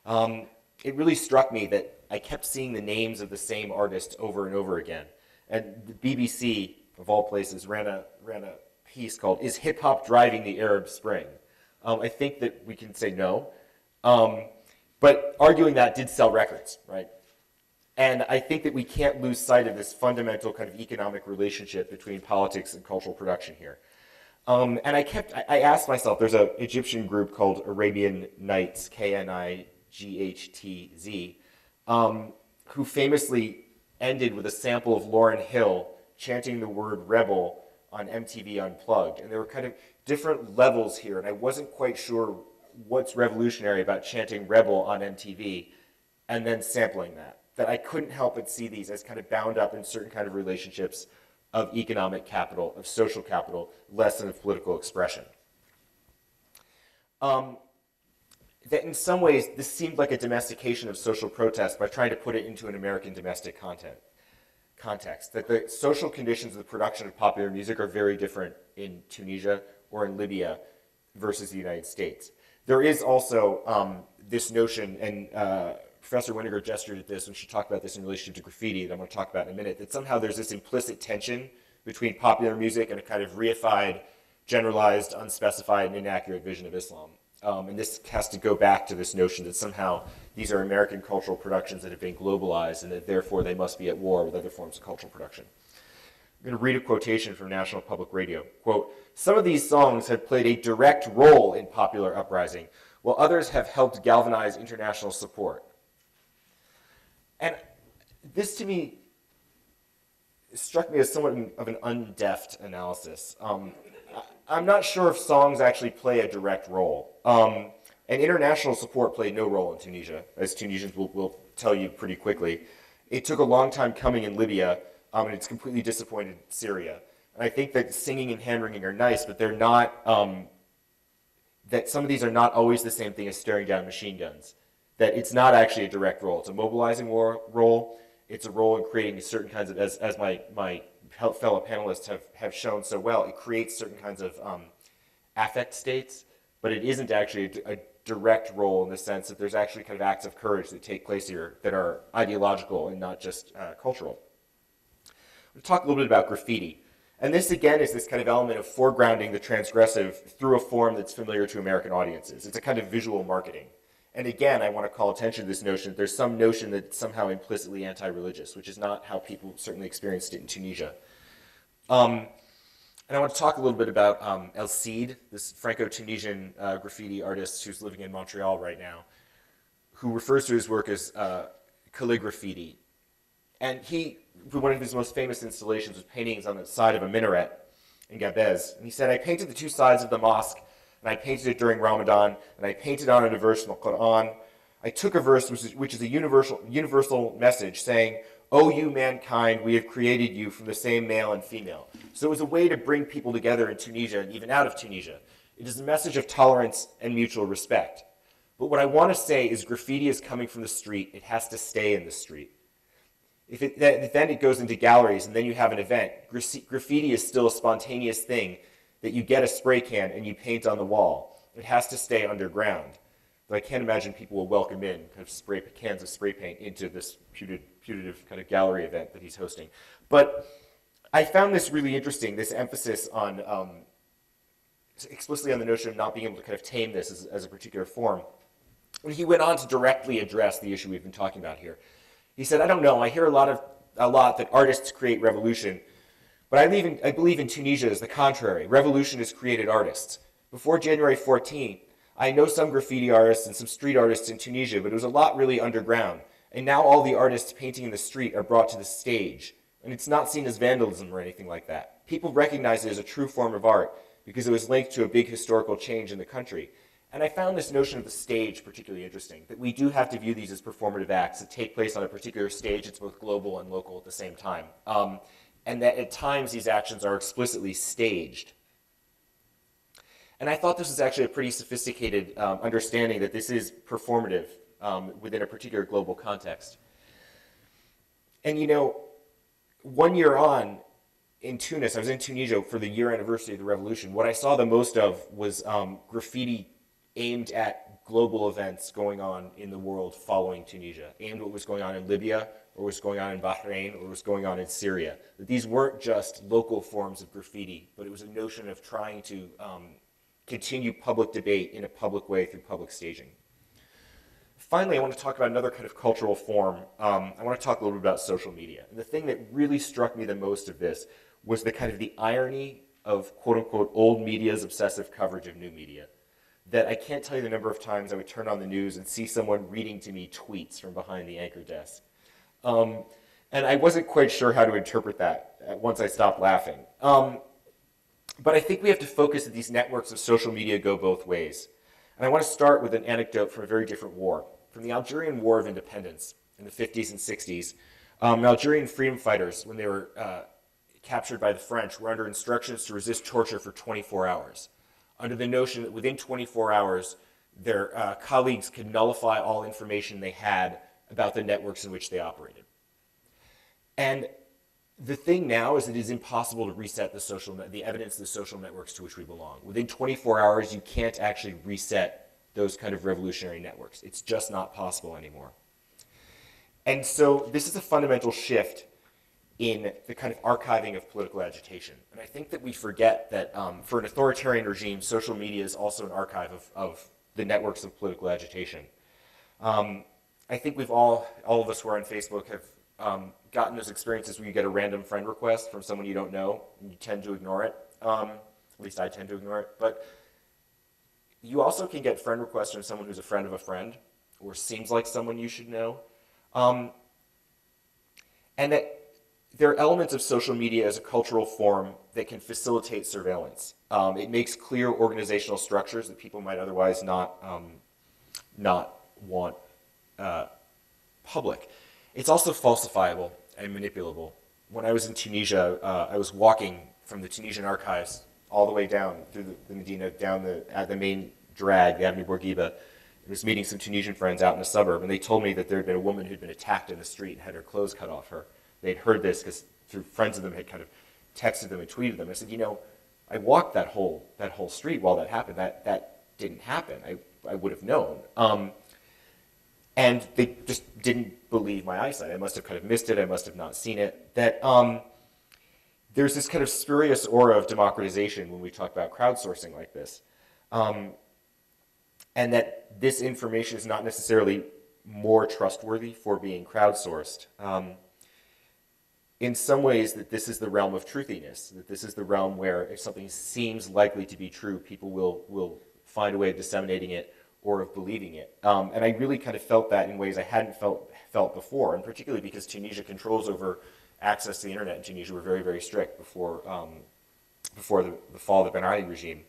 It really struck me that I kept seeing the names of the same artists over and over again. And the BBC, of all places, ran a piece called "Is Hip Hop Driving the Arab Spring?" I think that we can say no, but arguing that did sell records, right? And I think that we can't lose sight of this fundamental kind of economic relationship between politics and cultural production here. And I asked myself, there's an Egyptian group called Arabian Nights, Knightz, who famously ended with a sample of Lauryn Hill chanting the word rebel on MTV Unplugged. And there were kind of different levels here, and I wasn't quite sure what's revolutionary about chanting rebel on MTV and then sampling that I couldn't help but see these as kind of bound up in certain kind of relationships of economic capital, of social capital, less than of political expression. That in some ways, this seemed like a domestication of social protest by trying to put it into an American domestic context. That the social conditions of the production of popular music are very different in Tunisia or in Libya versus the United States. There is also this notion, and Professor Winiger gestured at this when she talked about this in relation to graffiti that I'm going to talk about in a minute, that somehow there's this implicit tension between popular music and a kind of reified, generalized, unspecified, and inaccurate vision of Islam. And this has to go back to this notion that somehow these are American cultural productions that have been globalized and that therefore they must be at war with other forms of cultural production. I'm going to read a quotation from National Public Radio. Quote, "Some of these songs have played a direct role in popular uprising, while others have helped galvanize international support." And this, to me, struck me as somewhat of an undeft analysis. I'm not sure if songs actually play a direct role. And international support played no role in Tunisia, as Tunisians will tell you pretty quickly. It took a long time coming in Libya, and it's completely disappointed Syria. And I think that singing and hand-wringing are nice, but they're not, that some of these are not always the same thing as staring down machine guns. That it's not actually a direct role. It's a mobilizing role. It's a role in creating certain kinds of, as my fellow panelists have shown so well, it creates certain kinds of affect states, but it isn't actually a direct role in the sense that there's actually kind of acts of courage that take place here that are ideological and not just cultural. We'll talk a little bit about graffiti. And this, again, is this kind of element of foregrounding the transgressive through a form that's familiar to American audiences. It's a kind of visual marketing. And again, I want to call attention to this notion that there's some notion that it's somehow implicitly anti-religious, which is not how people certainly experienced it in Tunisia. And I want to talk a little bit about El Cid, this Franco-Tunisian graffiti artist who's living in Montreal right now, who refers to his work as calligraffiti. And one of his most famous installations was paintings on the side of a minaret in Gabez. And he said, "I painted the two sides of the mosque, and I painted it during Ramadan, and I painted on it a verse from the Quran. I took a verse which is a universal message saying, 'O you mankind, we have created you from the same male and female.'" So it was a way to bring people together in Tunisia and even out of Tunisia. It is a message of tolerance and mutual respect. But what I want to say is graffiti is coming from the street. It has to stay in the street. Then it goes into galleries, and then you have an event. Graffiti is still a spontaneous thing that you get a spray can and you paint on the wall. It has to stay underground. But I can't imagine people will welcome in kind of cans of spray paint into this putative kind of gallery event that he's hosting. But I found this really interesting, this emphasis on, explicitly on the notion of not being able to kind of tame this as a particular form. And he went on to directly address the issue we've been talking about here. He said, "I don't know, I hear a lot that artists create revolution, but I believe in Tunisia is the contrary. Revolution has created artists. Before January 14th, I know some graffiti artists and some street artists in Tunisia, but it was a lot really underground. And now all the artists painting in the street are brought to the stage. And it's not seen as vandalism or anything like that. People recognize it as a true form of art because it was linked to a big historical change in the country. And I found this notion of the stage particularly interesting, that we do have to view these as performative acts that take place on a particular stage that's both global and local at the same time. And that at times these actions are explicitly staged. And I thought this was actually a pretty sophisticated understanding that this is performative within a particular global context. And you know, 1 year on in Tunis, I was in Tunisia for the year anniversary of the revolution. What I saw the most of was graffiti aimed at global events going on in the world following Tunisia, aimed at what was going on in Libya, or what was going on in Bahrain, or what was going on in Syria. That these weren't just local forms of graffiti, but it was a notion of trying to continue public debate in a public way through public staging. Finally, I want to talk about another kind of cultural form. I want to talk a little bit about social media. And the thing that really struck me the most of this was the kind of the irony of quote-unquote old media's obsessive coverage of new media. That I can't tell you the number of times I would turn on the news and see someone reading to me tweets from behind the anchor desk. And I wasn't quite sure how to interpret that once I stopped laughing. But I think we have to focus that these networks of social media go both ways. And I want to start with an anecdote from a very different war, from the Algerian War of Independence in the 50s and 60s. Algerian freedom fighters, when they were captured by the French, were under instructions to resist torture for 24 hours, under the notion that within 24 hours, their colleagues could nullify all information they had about the networks in which they operated. And the thing now is that it is impossible to reset the evidence of the social networks to which we belong. Within 24 hours, you can't actually reset those kind of revolutionary networks. It's just not possible anymore. And so this is a fundamental shift in the kind of archiving of political agitation. And I think that we forget that for an authoritarian regime, social media is also an archive of the networks of political agitation. I think we've all of us who are on Facebook have gotten those experiences where you get a random friend request from someone you don't know, and you tend to ignore it. At least I tend to ignore it. But you also can get friend requests from someone who's a friend of a friend, or seems like someone you should know. And that there are elements of social media as a cultural form that can facilitate surveillance. It makes clear organizational structures that people might otherwise not want public. It's also falsifiable and manipulable. When I was in Tunisia, I was walking from the Tunisian archives all the way down through the Medina, down the main drag, the Avenue Bourguiba. I was meeting some Tunisian friends out in a suburb, and they told me that there had been a woman who'd been attacked in the street and had her clothes cut off her. They'd heard this because through friends of them had kind of texted them and tweeted them. I said, you know, I walked that whole street while that happened. That didn't happen. I would have known. And they just didn't believe my eyesight. I must have kind of missed it. I must have not seen it. That there's this kind of spurious aura of democratization when we talk about crowdsourcing like this. And that this information is not necessarily more trustworthy for being crowdsourced. In some ways, that this is the realm of truthiness, that this is the realm where if something seems likely to be true, people will find a way of disseminating it or of believing it. And I really kind of felt that in ways I hadn't felt before, and particularly because Tunisia controls over access to the internet in Tunisia were very, very strict before the fall of the Ben Ali regime.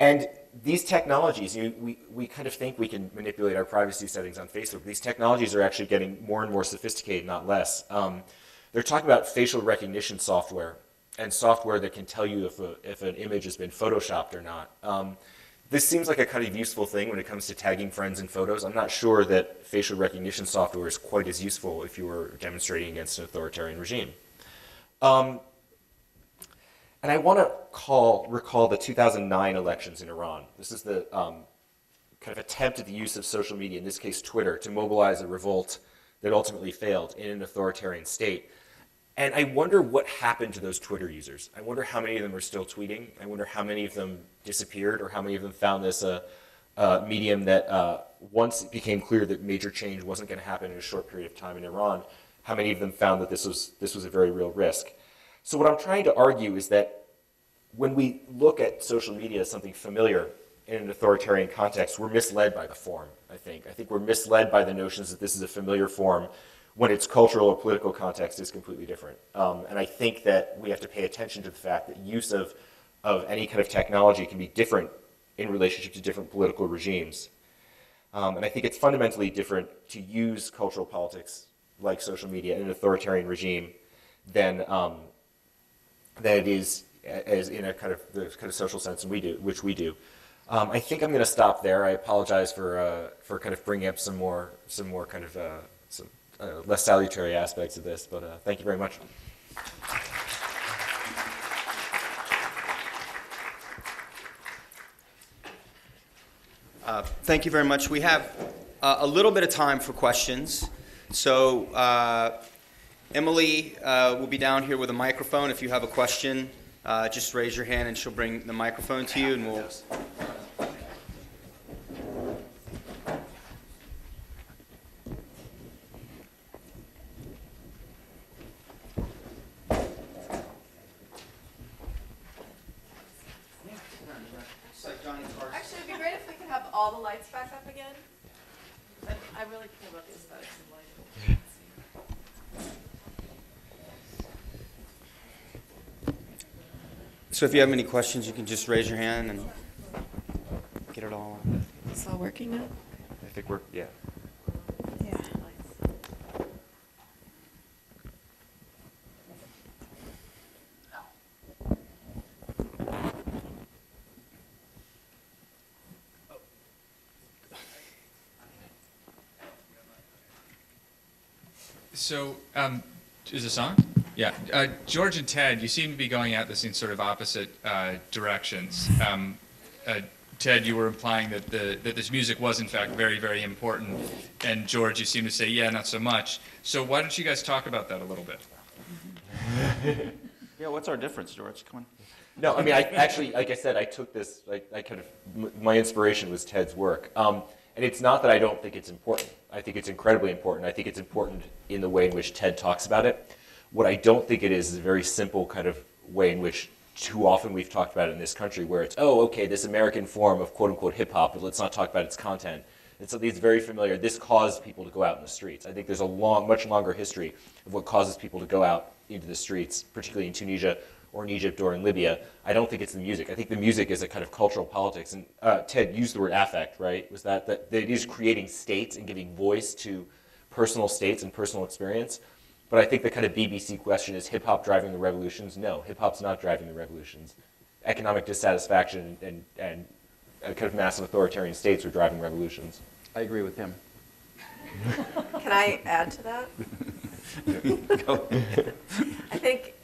And these technologies, we kind of think we can manipulate our privacy settings on Facebook. These technologies are actually getting more and more sophisticated, not less. They're talking about facial recognition software and software that can tell you if an image has been photoshopped or not. This seems like a kind of useful thing when it comes to tagging friends in photos. I'm not sure that facial recognition software is quite as useful if you were demonstrating against an authoritarian regime. And I want to recall the 2009 elections in Iran. This is the kind of attempt at the use of social media, in this case Twitter, to mobilize a revolt that ultimately failed in an authoritarian state. And I wonder what happened to those Twitter users. I wonder how many of them are still tweeting. I wonder how many of them disappeared, or how many of them found this a medium that once it became clear that major change wasn't going to happen in a short period of time in Iran, how many of them found that this was a very real risk. So what I'm trying to argue is that when we look at social media as something familiar in an authoritarian context, we're misled by the form, I think. I think we're misled by the notions that this is a familiar form when its cultural or political context is completely different. And I think that we have to pay attention to the fact that use of any kind of technology can be different in relationship to different political regimes. And I think it's fundamentally different to use cultural politics like social media in an authoritarian regime than it is as in a kind of the kind of social sense which we do. I think I'm going to stop there. I apologize for kind of bringing up some more kind of some less salutary aspects of this, but thank you very much. Thank you very much. We have a little bit of time for questions. So Emily will be down here with a microphone. If you have a question, just raise your hand and she'll bring the microphone to you, and we'll... Actually, it'd be great if we could have all the lights back up again. I really care about the aesthetics of lighting. So if you have any questions, you can just raise your hand and get it all on. Is this all working now? I think we're, yeah. Yeah. So, is this on? Yeah. George and Ted, you seem to be going at this in sort of opposite directions. Ted, you were implying that that this music was in fact very, very important, and George, you seem to say, yeah, not so much. So why don't you guys talk about that a little bit? Yeah, what's our difference, George? Come on. No, I mean, I actually, like I said, I took this, I kind of, my inspiration was Ted's work. And it's not that I don't think it's important. I think it's incredibly important. I think it's important in the way in which Ted talks about it. What I don't think it is a very simple kind of way in which too often we've talked about it in this country, where it's, oh, okay, this American form of quote-unquote hip-hop, but let's not talk about its content. It's something that's very familiar. This caused people to go out in the streets. I think there's a much longer history of what causes people to go out into the streets, particularly in Tunisia or in Egypt or in Libya. I don't think it's the music. I think the music is a kind of cultural politics. And Ted used the word affect, right? Was that it is creating states and giving voice to personal states and personal experience. But I think the kind of BBC question is hip-hop driving the revolutions? No, hip-hop's not driving the revolutions. Economic dissatisfaction and kind of massive authoritarian states are driving revolutions. I agree with him. Can I add to that? I think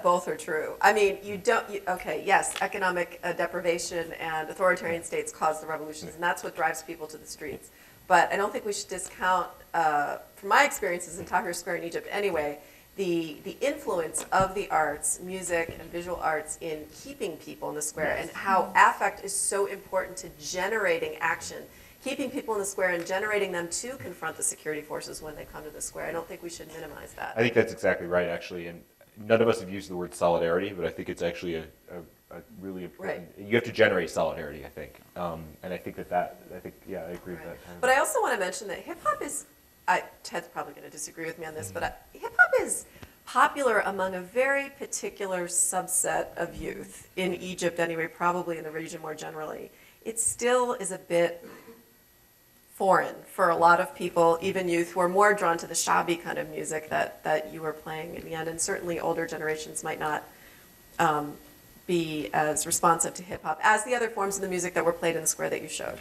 both are true. I mean, okay, yes, economic deprivation and authoritarian states cause the revolutions, and that's what drives people to the streets. But I don't think we should discount, from my experiences in Tahrir Square in Egypt anyway, the influence of the arts, music and visual arts in keeping people in the square, and how affect is so important to generating action, keeping people in the square and generating them to confront the security forces when they come to the square. I don't think we should minimize that. I think that's exactly right, actually. And none of us have used the word solidarity, but I think it's actually a really important. Right. You have to generate solidarity, I think. And I think yeah, I agree with that. But I also want to mention that hip hop is, Ted's probably going to disagree with me on this, but hip hop is popular among a very particular subset of youth in Egypt anyway, probably in the region more generally. It still is a bit foreign for a lot of people, even youth, who are more drawn to the shabby kind of music that you were playing in the end, and certainly older generations might not be as responsive to hip-hop as the other forms of the music that were played in the square that you showed.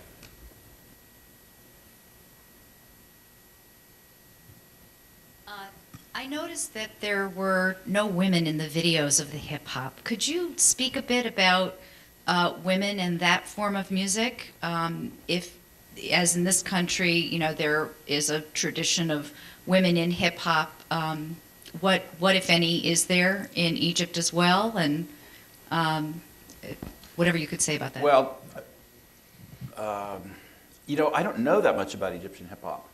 I noticed that there were no women in the videos of the hip-hop. Could you speak a bit about women and that form of music? If, as in this country, you know, there is a tradition of women in hip-hop, what, if any, is there in Egypt as well? And whatever you could say about that. Well, you know, I don't know that much about Egyptian hip-hop.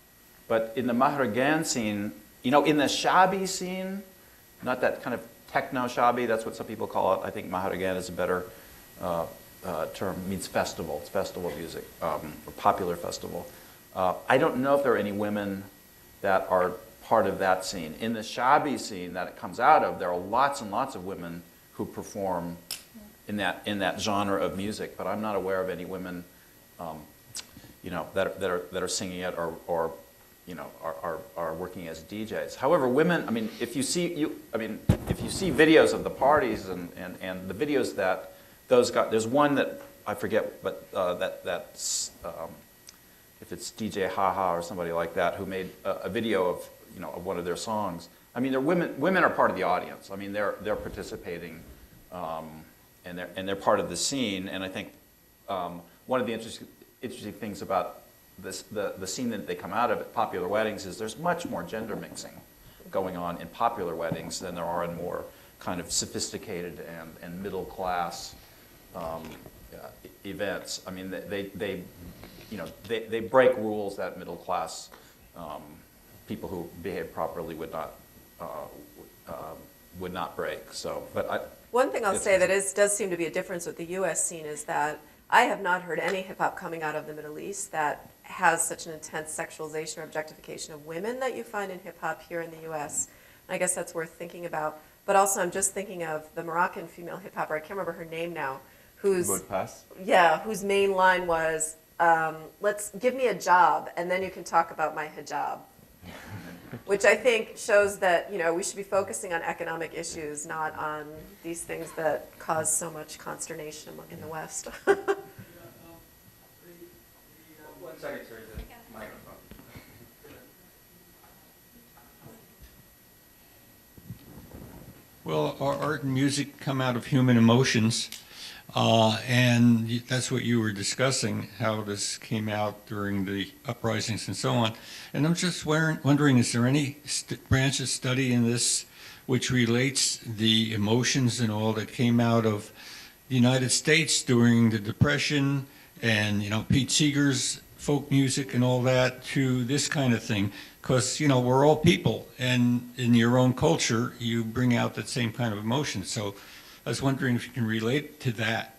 But in the Mahragan scene, you know, in the Shabi scene, not that kind of techno Shabi, that's what some people call it. I think Mahragan is a better term, means festival. It's festival music, or popular festival. I don't know if there are any women that are part of that scene. In the Shabi scene that it comes out of, there are lots and lots of women who perform in that genre of music, but I'm not aware of any women, you know, that are singing it or you know, are working as DJs. However, women, I mean, if you see videos of the parties and the videos that those guys, there's one that I forget, but that's if it's DJ Haha or somebody like that who made a video of, you know, of one of their songs. I mean, they're women are part of the audience. I mean, they're participating, and they're part of the scene. And I think one of the interesting things about the scene that they come out of at popular weddings is there's much more gender mixing going on in popular weddings than there are in more kind of sophisticated and middle class events. I mean, they you know, they break rules that middle class people who behave properly would not break. So, but one thing I'll say that does seem to be a difference with the U.S. scene is that I have not heard any hip hop coming out of the Middle East that has such an intense sexualization or objectification of women that you find in hip hop here in the U.S. And I guess that's worth thinking about. But also, I'm just thinking of the Moroccan female hip hopper. I can't remember her name now. Whose main line was, "Let's give me a job, and then you can talk about my hijab." Which I think shows that, you know, we should be focusing on economic issues, not on these things that cause so much consternation in the West. One second, sir. The microphone. Well, our art and music come out of human emotions, and that's what you were discussing, how this came out during the uprisings and so on. And I'm just wondering, is there any branch of study in this which relates the emotions and all that came out of the United States during the Depression and, you know, Pete Seeger's folk music and all that to this kind of thing? Because, you know, we're all people, and in your own culture, you bring out that same kind of emotion. So I was wondering if you can relate to that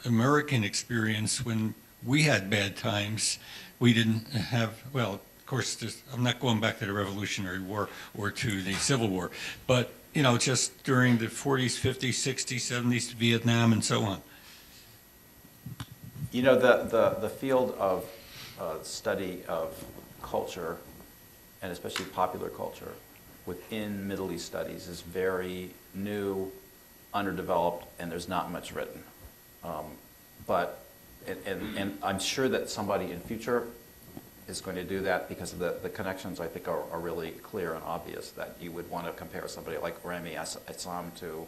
American experience when we had bad times. We didn't have, well, of course, I'm not going back to the Revolutionary War or to the Civil War, but, you know, just during the 40s, 50s, 60s, 70s, Vietnam, and so on. you know, the field of study of culture, and especially popular culture, within Middle East studies is very new, underdeveloped, and there's not much written. And I'm sure that somebody in future is going to do that because of the connections, I think, are really clear and obvious, that you would want to compare somebody like Rami Assam to,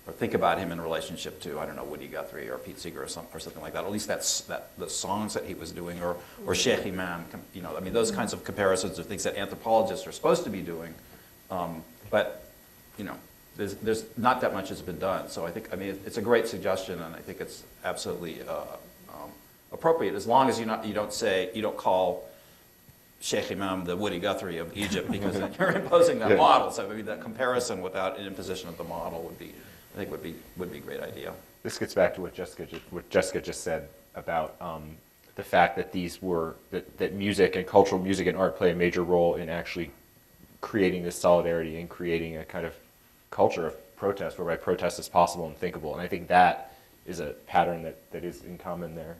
or think about him in relationship to, I don't know, Woody Guthrie or Pete Seeger or something like that. At least that's the songs that he was doing, or Sheikh Imam, you know, I mean, those kinds of comparisons are things that anthropologists are supposed to be doing. But, you know, there's not that much has been done. So I think, I mean, it's a great suggestion, and I think it's absolutely appropriate, as long as you don't call Sheikh Imam the Woody Guthrie of Egypt, because then you're imposing that model. So maybe that comparison without an imposition of the model would be, I think, would be a great idea. This gets back to what Jessica just said about the fact that that music and cultural music and art play a major role in actually creating this solidarity and creating a kind of culture of protest, whereby protest is possible and thinkable. And I think that is a pattern that is in common there.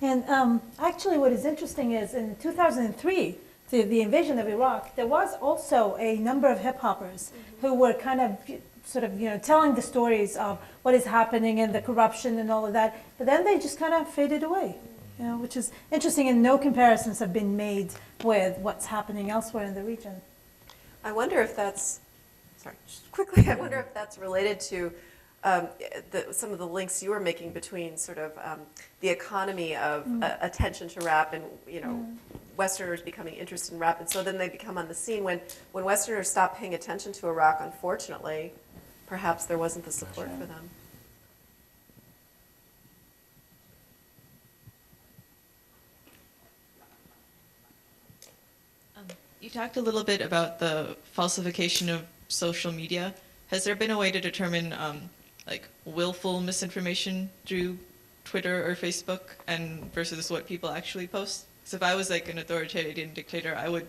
And actually what is interesting is in 2003, the invasion of Iraq, there was also a number of hip-hoppers who were kind of sort of, you know, telling the stories of what is happening and the corruption and all of that, but then they just kind of faded away, you know, which is interesting, and no comparisons have been made with what's happening elsewhere in the region. I wonder if that's, Just quickly, I wonder if that's related to some of the links you were making between sort of the economy of attention to rap and, you know, Westerners becoming interested in rap, and so then they become on the scene. When Westerners stop paying attention to Iraq, unfortunately, perhaps there wasn't the support for them. You talked a little bit about the falsification of social media. Has there been a way to determine like willful misinformation through Twitter or Facebook and versus what people actually post? Because if I was like an authoritarian dictator, I would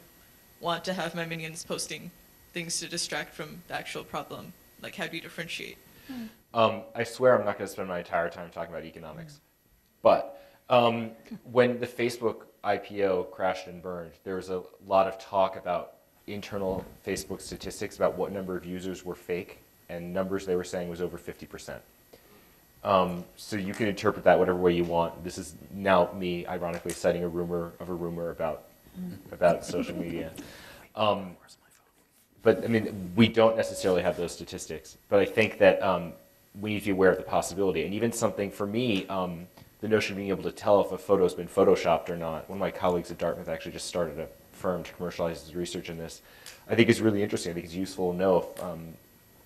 want to have my minions posting things to distract from the actual problem. Like, how do you differentiate? I swear I'm not going to spend my entire time talking about economics. But when the Facebook IPO crashed and burned, there was a lot of talk about internal Facebook statistics about what number of users were fake, and numbers they were saying was over 50%. So you can interpret that whatever way you want. This is now me, ironically, citing a rumor about social media. But I mean, we don't necessarily have those statistics. But I think that we need to be aware of the possibility. And even something for me, the notion of being able to tell if a photo's been photoshopped or not. One of my colleagues at Dartmouth actually just started a firm to commercialize his research in this. I think it's really interesting. I think it's useful to know if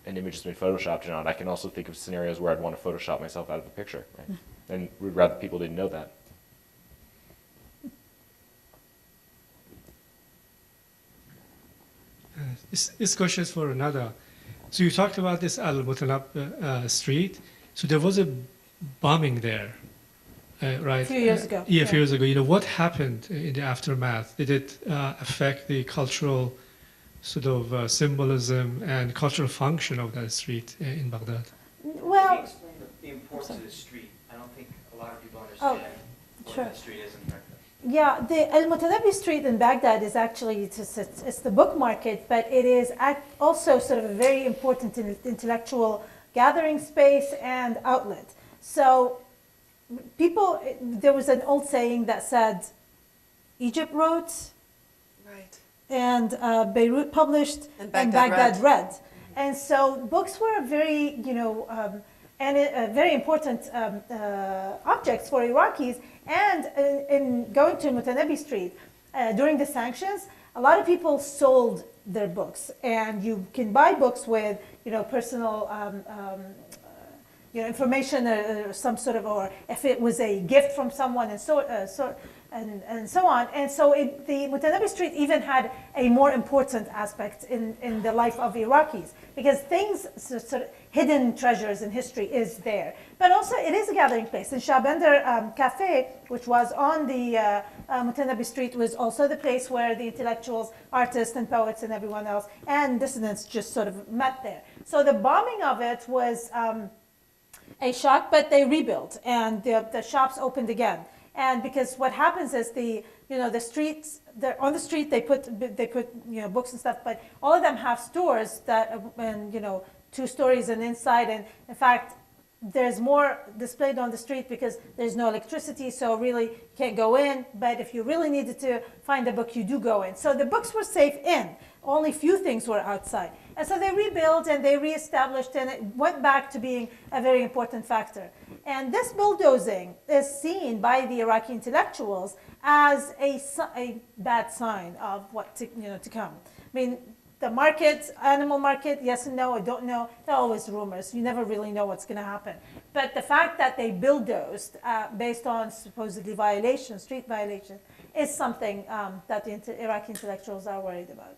an image has been photoshopped or not. I can also think of scenarios where I'd want to Photoshop myself out of a picture, right? And we'd rather people didn't know that. This question is for Nada. So you talked about this Al-Mutanab street. So there was a bombing there, right? A few years ago. Yeah, a few years ago. You know, what happened in the aftermath? Did it affect the cultural sort of symbolism and cultural function of that street in Baghdad? Well, Explain the importance of the street. I don't think a lot of people Oh, understand what sure. that street is in Baghdad. yeah, the Al-Mutanabi Street in Baghdad is actually, it's the book market, but it is also sort of a very important intellectual gathering space and outlet. So people, there was an old saying that said, Egypt wrote, Right. and Beirut published, and Baghdad read. And so books were a very, very important objects for Iraqis. And in going to Mutanabi Street during the sanctions, a lot of people sold their books, and you can buy books with, personal information or some sort of, or if it was a gift from someone, and so on. And so the Mutanabi Street even had a more important aspect in the life of Iraqis, because things, sort of hidden treasures in history is there. But also it is a gathering place. And Shabender Cafe, which was on the Mutanabi Street, was also the place where the intellectuals, artists and poets and everyone else, and dissidents just sort of met there. So the bombing of it was a shock, but they rebuilt, and the shops opened again. And because what happens is the streets, on the street they put books and stuff, but all of them have stores that, and 2 stories and inside, and in fact there's more displayed on the street because there's no electricity, so really you can't go in. But if you really needed to find a book, you do go in. So the books were safe in. Only few things were outside. And so they rebuilt and they reestablished, and it went back to being a very important factor. And this bulldozing is seen by the Iraqi intellectuals as a bad sign of what to come. I mean, the market, animal market, yes and no, I don't know. They're always rumors. You never really know what's going to happen. But the fact that they bulldozed based on supposedly violations, street violations, is something that the Iraqi intellectuals are worried about.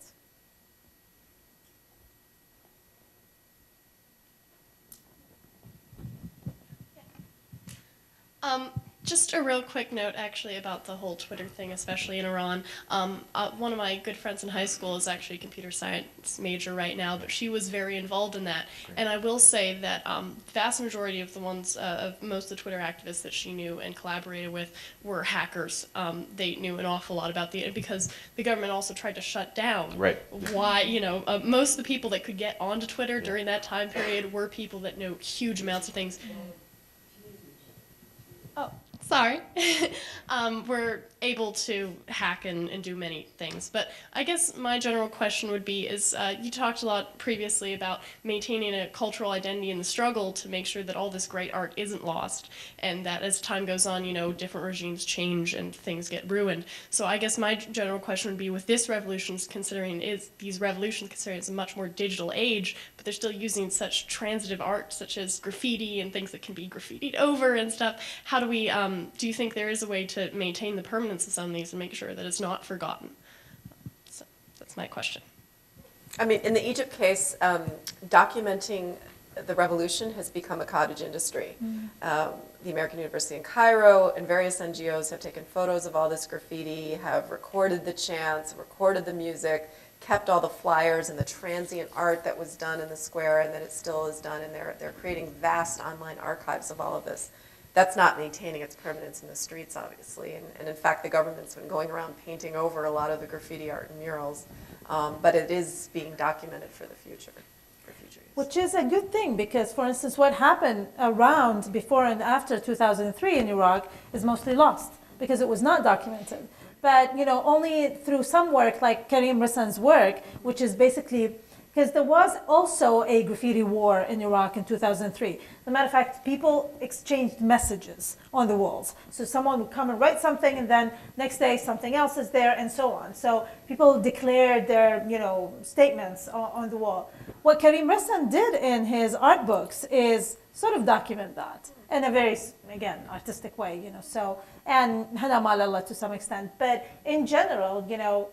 Just a real quick note, actually, about the whole Twitter thing, especially in Iran. One of my good friends in high school is actually a computer science major right now, but she was very involved in that. And I will say that the vast majority of the ones, of most of the Twitter activists that she knew and collaborated with were hackers. They knew an awful lot about because the government also tried to shut down. Right. Why, most of the people that could get onto Twitter during that time period were people that know huge amounts of things. Oh, sorry. We're able to hack and do many things. But I guess my general question would be is, you talked a lot previously about maintaining a cultural identity in the struggle to make sure that all this great art isn't lost, and that as time goes on, different regimes change and things get ruined. So I guess my general question would be, with this revolution, considering it's a much more digital age, but they're still using such transitive art, such as graffiti and things that can be graffitied over and stuff. How do we, do you think there is a way to maintain the permanence of some of these and make sure that it's not forgotten? So that's my question. I mean, in the Egypt case, documenting the revolution has become a cottage industry. The American University in Cairo and various NGOs have taken photos of all this graffiti, have recorded the chants, recorded the music, kept all the flyers and the transient art that was done in the square and that it still is done, and they're creating vast online archives of all of this. That's not maintaining its permanence in the streets, obviously, and in fact the government's been going around painting over a lot of the graffiti art and murals, but it is being documented for the future. Which is a good thing because, for instance, what happened around before and after 2003 in Iraq is mostly lost because it was not documented. But, you know, only through some work like Karim Rissan's work, which is basically, because there was also a graffiti war in Iraq in 2003. As a matter of fact, people exchanged messages on the walls. So someone would come and write something, and then next day something else is there, and so on. So people declared their, you know, statements on the wall. What Karim Rissan did in his art books is sort of document that in a very, again, artistic way, you know. So, and Hana Malala to some extent, but in general, you know,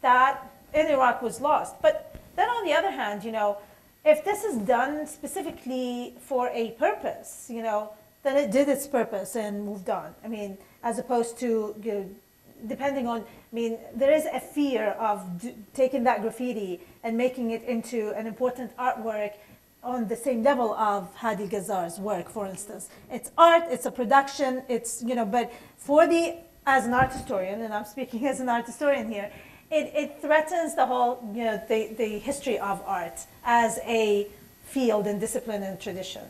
that in Iraq was lost. But then on the other hand, you know, if this is done specifically for a purpose, you know, then it did its purpose and moved on. I mean, as opposed to, you know, depending on, I mean, there is a fear of taking that graffiti and making it into an important artwork on the same level of Hadi Ghazar's work, for instance. It's art, it's a production, it's, you know, but for the, as an art historian, and I'm speaking as an art historian here, it threatens the whole, you know, the history of art as a field and discipline and tradition.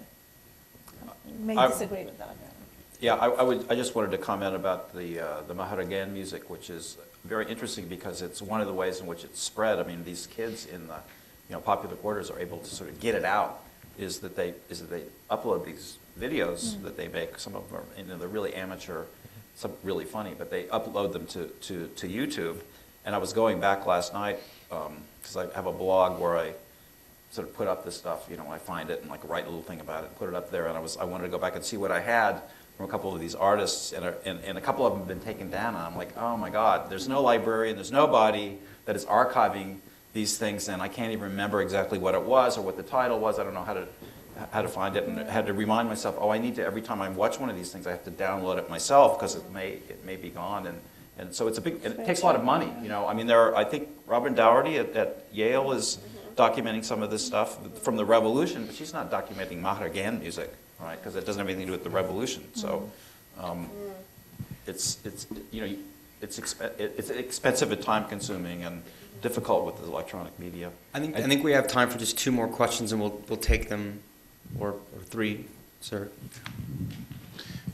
You may disagree with that. Yeah, I just wanted to comment about the Maharagan music, which is very interesting because it's one of the ways in which it's spread. I mean, these kids in the, you know, popular quarters are able to sort of get it out. Is that they upload these videos that they make. Some of them are, you know, they're really amateur, some really funny, but they upload them to YouTube. And I was going back last night because I have a blog where I sort of put up this stuff. You know, I find it and like write a little thing about it, put it up there. And I wanted to go back and see what I had from a couple of these artists, and a couple of them have been taken down. And I'm like, oh my God, there's no librarian, there's nobody that is archiving these things, and I can't even remember exactly what it was or what the title was. I don't know how to find it, and I had to remind myself, oh, I need to, every time I watch one of these things, I have to download it myself because it may be gone. And so it's it takes a lot of money, you know. I mean, I think Robin Dougherty at Yale is documenting some of this stuff from the revolution, but she's not documenting Maharagan music, right? Because it doesn't have anything to do with the revolution. So it's you know, it's expensive and time consuming and difficult with the electronic media. I think we have time for just two more questions, and we'll take them, or three, sir.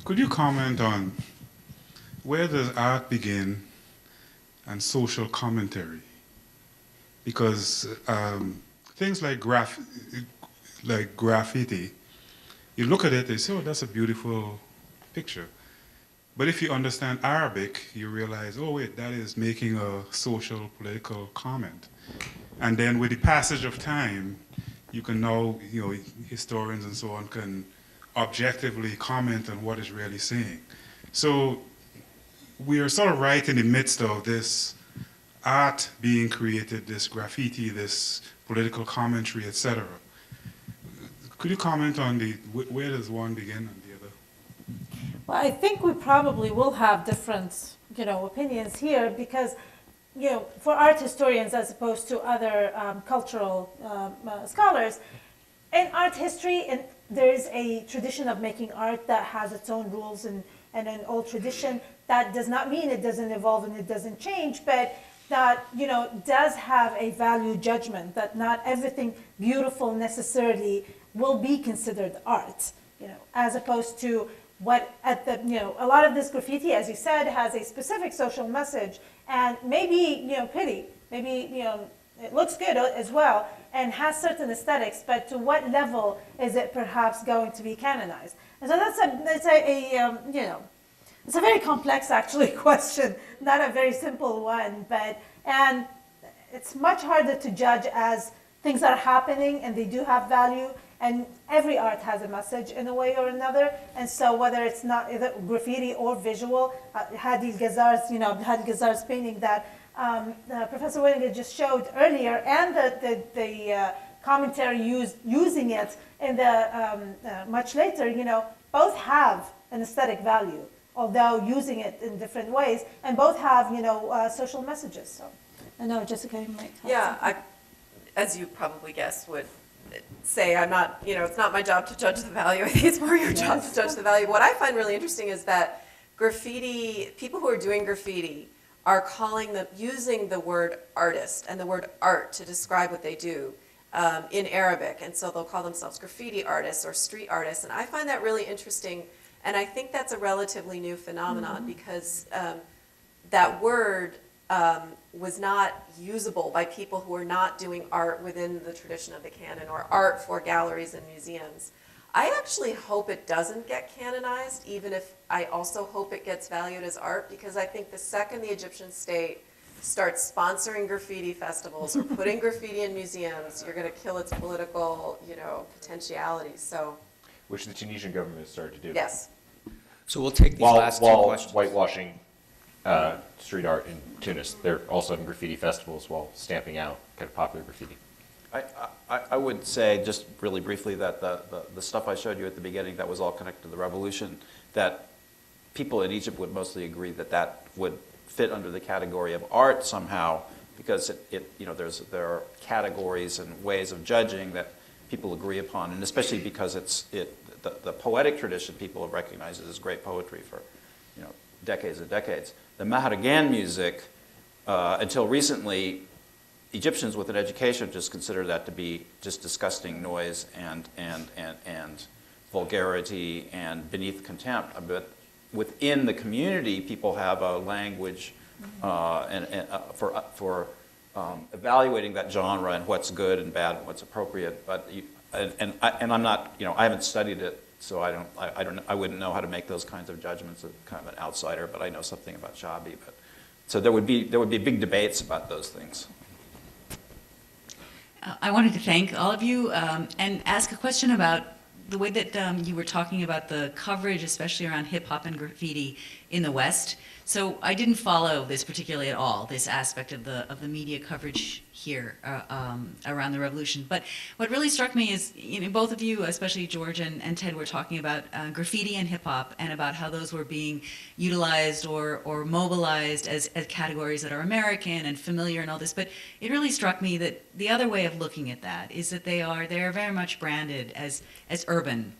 Could you comment on where does art begin and social commentary? Because things like graffiti, you look at it, they say, oh, that's a beautiful picture. But if you understand Arabic, you realize, oh wait, that is making a social, political comment. And then with the passage of time, you can now, you know, historians and so on can objectively comment on what it's really saying. So we are sort of right in the midst of this art being created, this graffiti, this political commentary, etc. Could you comment on where does one begin and the other? Well, I think we probably will have different, you know, opinions here because, you know, for art historians as opposed to other cultural scholars, in art history, there is a tradition of making art that has its own rules and an old tradition. That does not mean it doesn't evolve and it doesn't change, but that, you know, does have a value judgment that not everything beautiful necessarily will be considered art, you know, as opposed to what at the, you know, a lot of this graffiti, as you said, has a specific social message and maybe, you know, pretty, maybe, you know, it looks good as well and has certain aesthetics, but to what level is it perhaps going to be canonized? And so that's you know, it's a very complex, actually, question, not a very simple one, and it's much harder to judge as things are happening and they do have value, and every art has a message in a way or another, and so whether it's not either graffiti or visual, Hadi Ghazar's painting that Professor Winninger just showed earlier, and the commentary using it in the much later, both have an aesthetic value, although using it in different ways, and both have, social messages. So, I know, Jessica, you might have Yeah, something. as you probably guessed, would say I'm not, it's not my job to judge the value. I think it's more your job to judge the value. What I find really interesting is that people who are doing graffiti are using the word artist and the word art to describe what they do in Arabic. And so they'll call themselves graffiti artists or street artists. And I find that really interesting. And I think that's a relatively new phenomenon because that word was not usable by people who are not doing art within the tradition of the canon or art for galleries and museums. I actually hope it doesn't get canonized, even if I also hope it gets valued as art, because I think the second the Egyptian state starts sponsoring graffiti festivals or putting graffiti in museums, you're going to kill its political, potentiality. So, Which the Tunisian government has started to do. yes. So we'll take these last two while questions. whitewashing street art in Tunis. They're also having graffiti festivals while stamping out kind of popular graffiti. I would say, just really briefly, that the stuff I showed you at the beginning that was all connected to the revolution, that people in Egypt would mostly agree that that would fit under the category of art somehow, because there are categories and ways of judging that people agree upon, and especially because the poetic tradition people have recognized as great poetry for decades and decades. The Maharagan music, until recently, Egyptians with an education just consider that to be just disgusting noise and vulgarity and beneath contempt. But within the community, people have a language for evaluating that genre and what's good and bad and what's appropriate. But I'm not, I haven't studied it, so I wouldn't know how to make those kinds of judgments. I'm kind of an outsider, but I know something about Shabi. So there would be big debates about those things. I wanted to thank all of you and ask a question about the way that you were talking about the coverage, especially around hip-hop and graffiti in the West. So I didn't follow this particularly at all, this aspect of the media coverage here around the revolution. But what really struck me is, both of you, especially George and Ted, were talking about graffiti and hip-hop and about how those were being utilized or mobilized as categories that are American and familiar and all this. But it really struck me that the other way of looking at that is that they are very much branded as urban.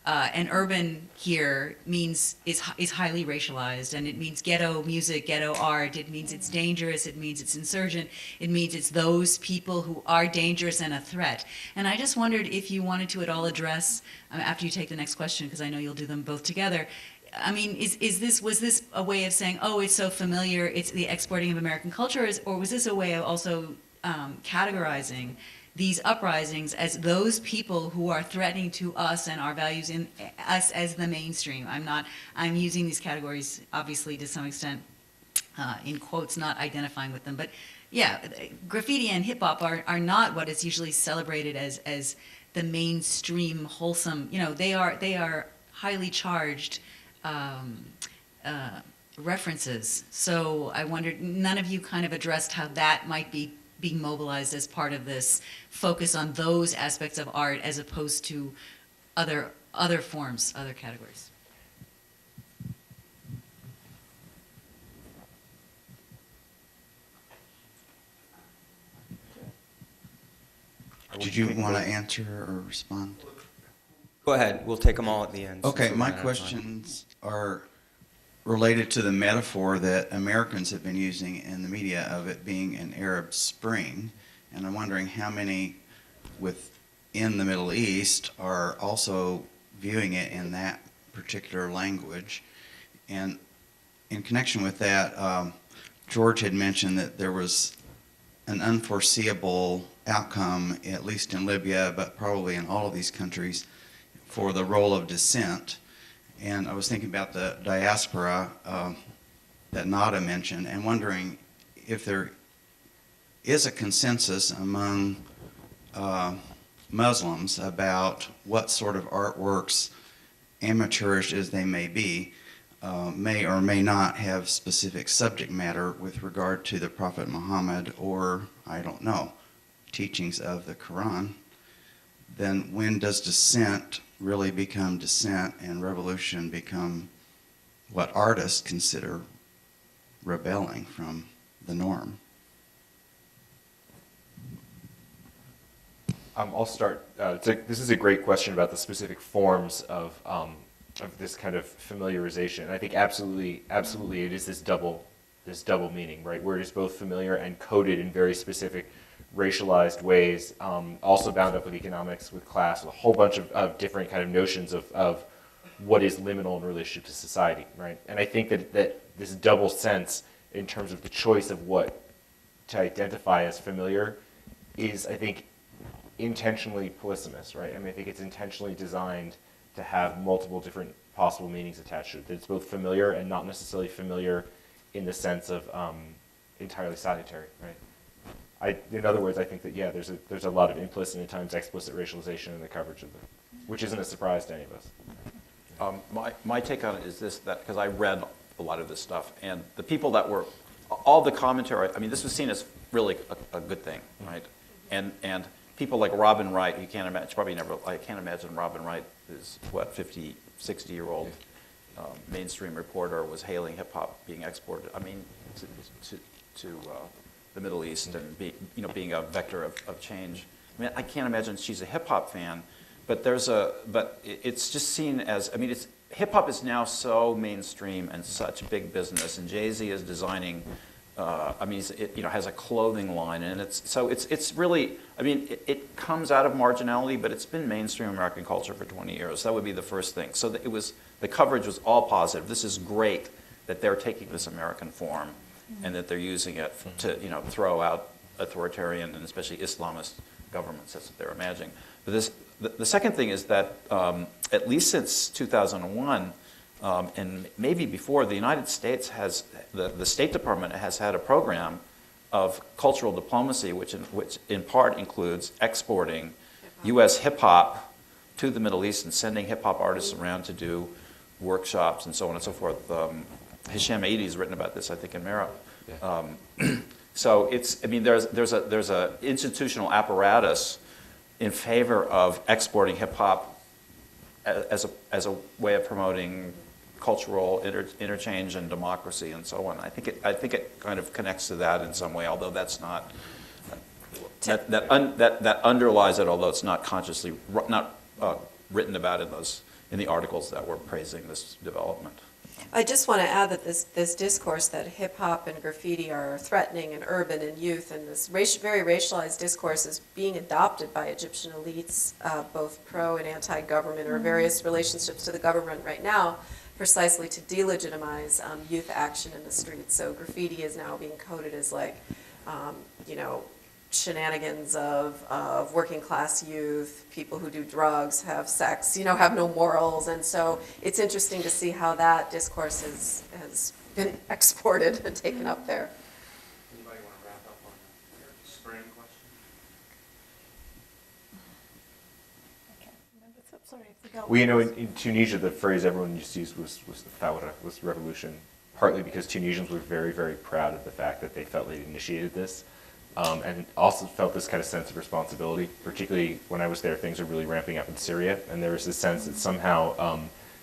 And urban here is highly racialized, and it means ghetto music, ghetto art. It means it's dangerous. It means it's insurgent. It means it's those people who are dangerous and a threat. And I just wondered if you wanted to at all address, after you take the next question, because I know you'll do them both together. I mean, was this a way of saying, oh, it's so familiar, it's the exporting of American culture, or was this a way of also categorizing these uprisings as those people who are threatening to us and our values in us as the mainstream? I'm using these categories obviously to some extent in quotes, not identifying with them, but yeah, graffiti and hip hop are not what is usually celebrated as the mainstream wholesome, they are highly charged references. So I wondered, none of you kind of addressed how that might be being mobilized as part of this focus on those aspects of art as opposed to other forms, other categories. Did you want to answer or respond? Go ahead. We'll take them all at the end. Okay, my questions are related to the metaphor that Americans have been using in the media of it being an Arab Spring, and I'm wondering how many within the Middle East are also viewing it in that particular language. And in connection with that, George had mentioned that there was an unforeseeable outcome, at least in Libya, but probably in all of these countries, for the role of dissent. And I was thinking about the diaspora that Nada mentioned, and wondering if there is a consensus among Muslims about what sort of artworks, amateurish as they may be, may or may not have specific subject matter with regard to the Prophet Muhammad or, I don't know, teachings of the Quran. then when does dissent really become dissent and revolution become what artists consider rebelling from the norm? I'll start. This is a great question about the specific forms of this kind of familiarization. I think absolutely it is this double meaning, right? Where it is both familiar and coded in very specific racialized ways, also bound up with economics, with class, with a whole bunch of different kind of notions of what is liminal in relationship to society, right? And I think that this double sense in terms of the choice of what to identify as familiar is, I think, intentionally polysemous, right? I mean, I think it's intentionally designed to have multiple different possible meanings attached to it. That it's both familiar and not necessarily familiar in the sense of entirely salutary, right? In other words, I think that, yeah, there's a lot of implicit and at times explicit racialization in the coverage of it, which isn't a surprise to any of us. My take on it is this, that because I read a lot of this stuff, and the people that were, all the commentary, I mean, this was seen as really a good thing, right? And people like Robin Wright, you can't imagine, probably never, I can't imagine Robin Wright is, what, 50, 60-year-old mainstream reporter was hailing hip-hop being exported, I mean, to the Middle East and being a vector of change. I mean, I can't imagine she's a hip-hop fan, but it's just seen as, I mean, hip-hop is now so mainstream and such big business, and Jay-Z is designing, I mean, it has a clothing line, and it's really, I mean, it comes out of marginality, but it's been mainstream American culture for 20 years. That would be the first thing. So the coverage was all positive. This is great that they're taking this American form, and that they're using it to throw out authoritarian and especially Islamist governments. That's what they're imagining. But the second thing is that at least since 2001. And maybe before, the United States has, the State Department has had a program of cultural diplomacy, which in part includes exporting U.S. hip-hop to the Middle East and sending hip-hop artists around to do workshops and so on and so forth. Hisham Eidi has written about this, I think, in Mera. Yeah. So I mean, there's a institutional apparatus in favor of exporting hip-hop as a way of promoting cultural interchange and democracy and so on. I think it kind of connects to that in some way, although that's not that underlies it, although it's not consciously written about in the articles that were praising this development. I just want to add that this discourse that hip-hop and graffiti are threatening and urban and youth, and this very racialized discourse is being adopted by Egyptian elites, both pro and anti-government, or various relationships to the government right now, precisely to delegitimize youth action in the streets. So graffiti is now being coded as like, shenanigans of working class youth, people who do drugs, have sex, have no morals. And so it's interesting to see how that discourse has been exported and taken up there. Anybody want to wrap up on the spring question? Well, in Tunisia, the phrase everyone used to use was the thawra, was revolution, partly because Tunisians were very, very proud of the fact that they felt they initiated this, and also felt this kind of sense of responsibility. Particularly when I was there, things were really ramping up in Syria, and there was this sense that somehow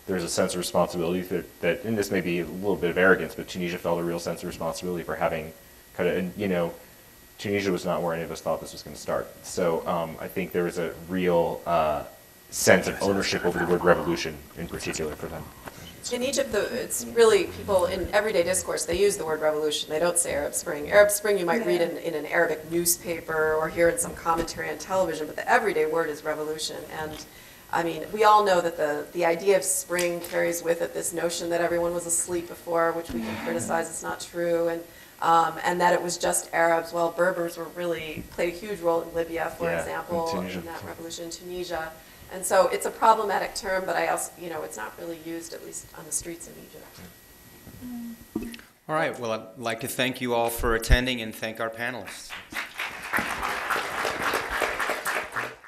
there's a sense of responsibility that, and this may be a little bit of arrogance, but Tunisia felt a real sense of responsibility for having kind of, and Tunisia was not where any of us thought this was going to start. So I think there was a real sense of ownership over the word revolution in particular for them. In Egypt, it's really people in everyday discourse, they use the word revolution. They don't say Arab Spring. Arab Spring you might read in an Arabic newspaper or hear in some commentary on television, but the everyday word is revolution. And I mean, we all know that the idea of spring carries with it this notion that everyone was asleep before, which we can criticize is not true, and that it was just Arabs. Well, Berbers played a huge role in Libya, for example, in that revolution in Tunisia. And so it's a problematic term, but I also, it's not really used, at least on the streets in Egypt. All right, well, I'd like to thank you all for attending and thank our panelists.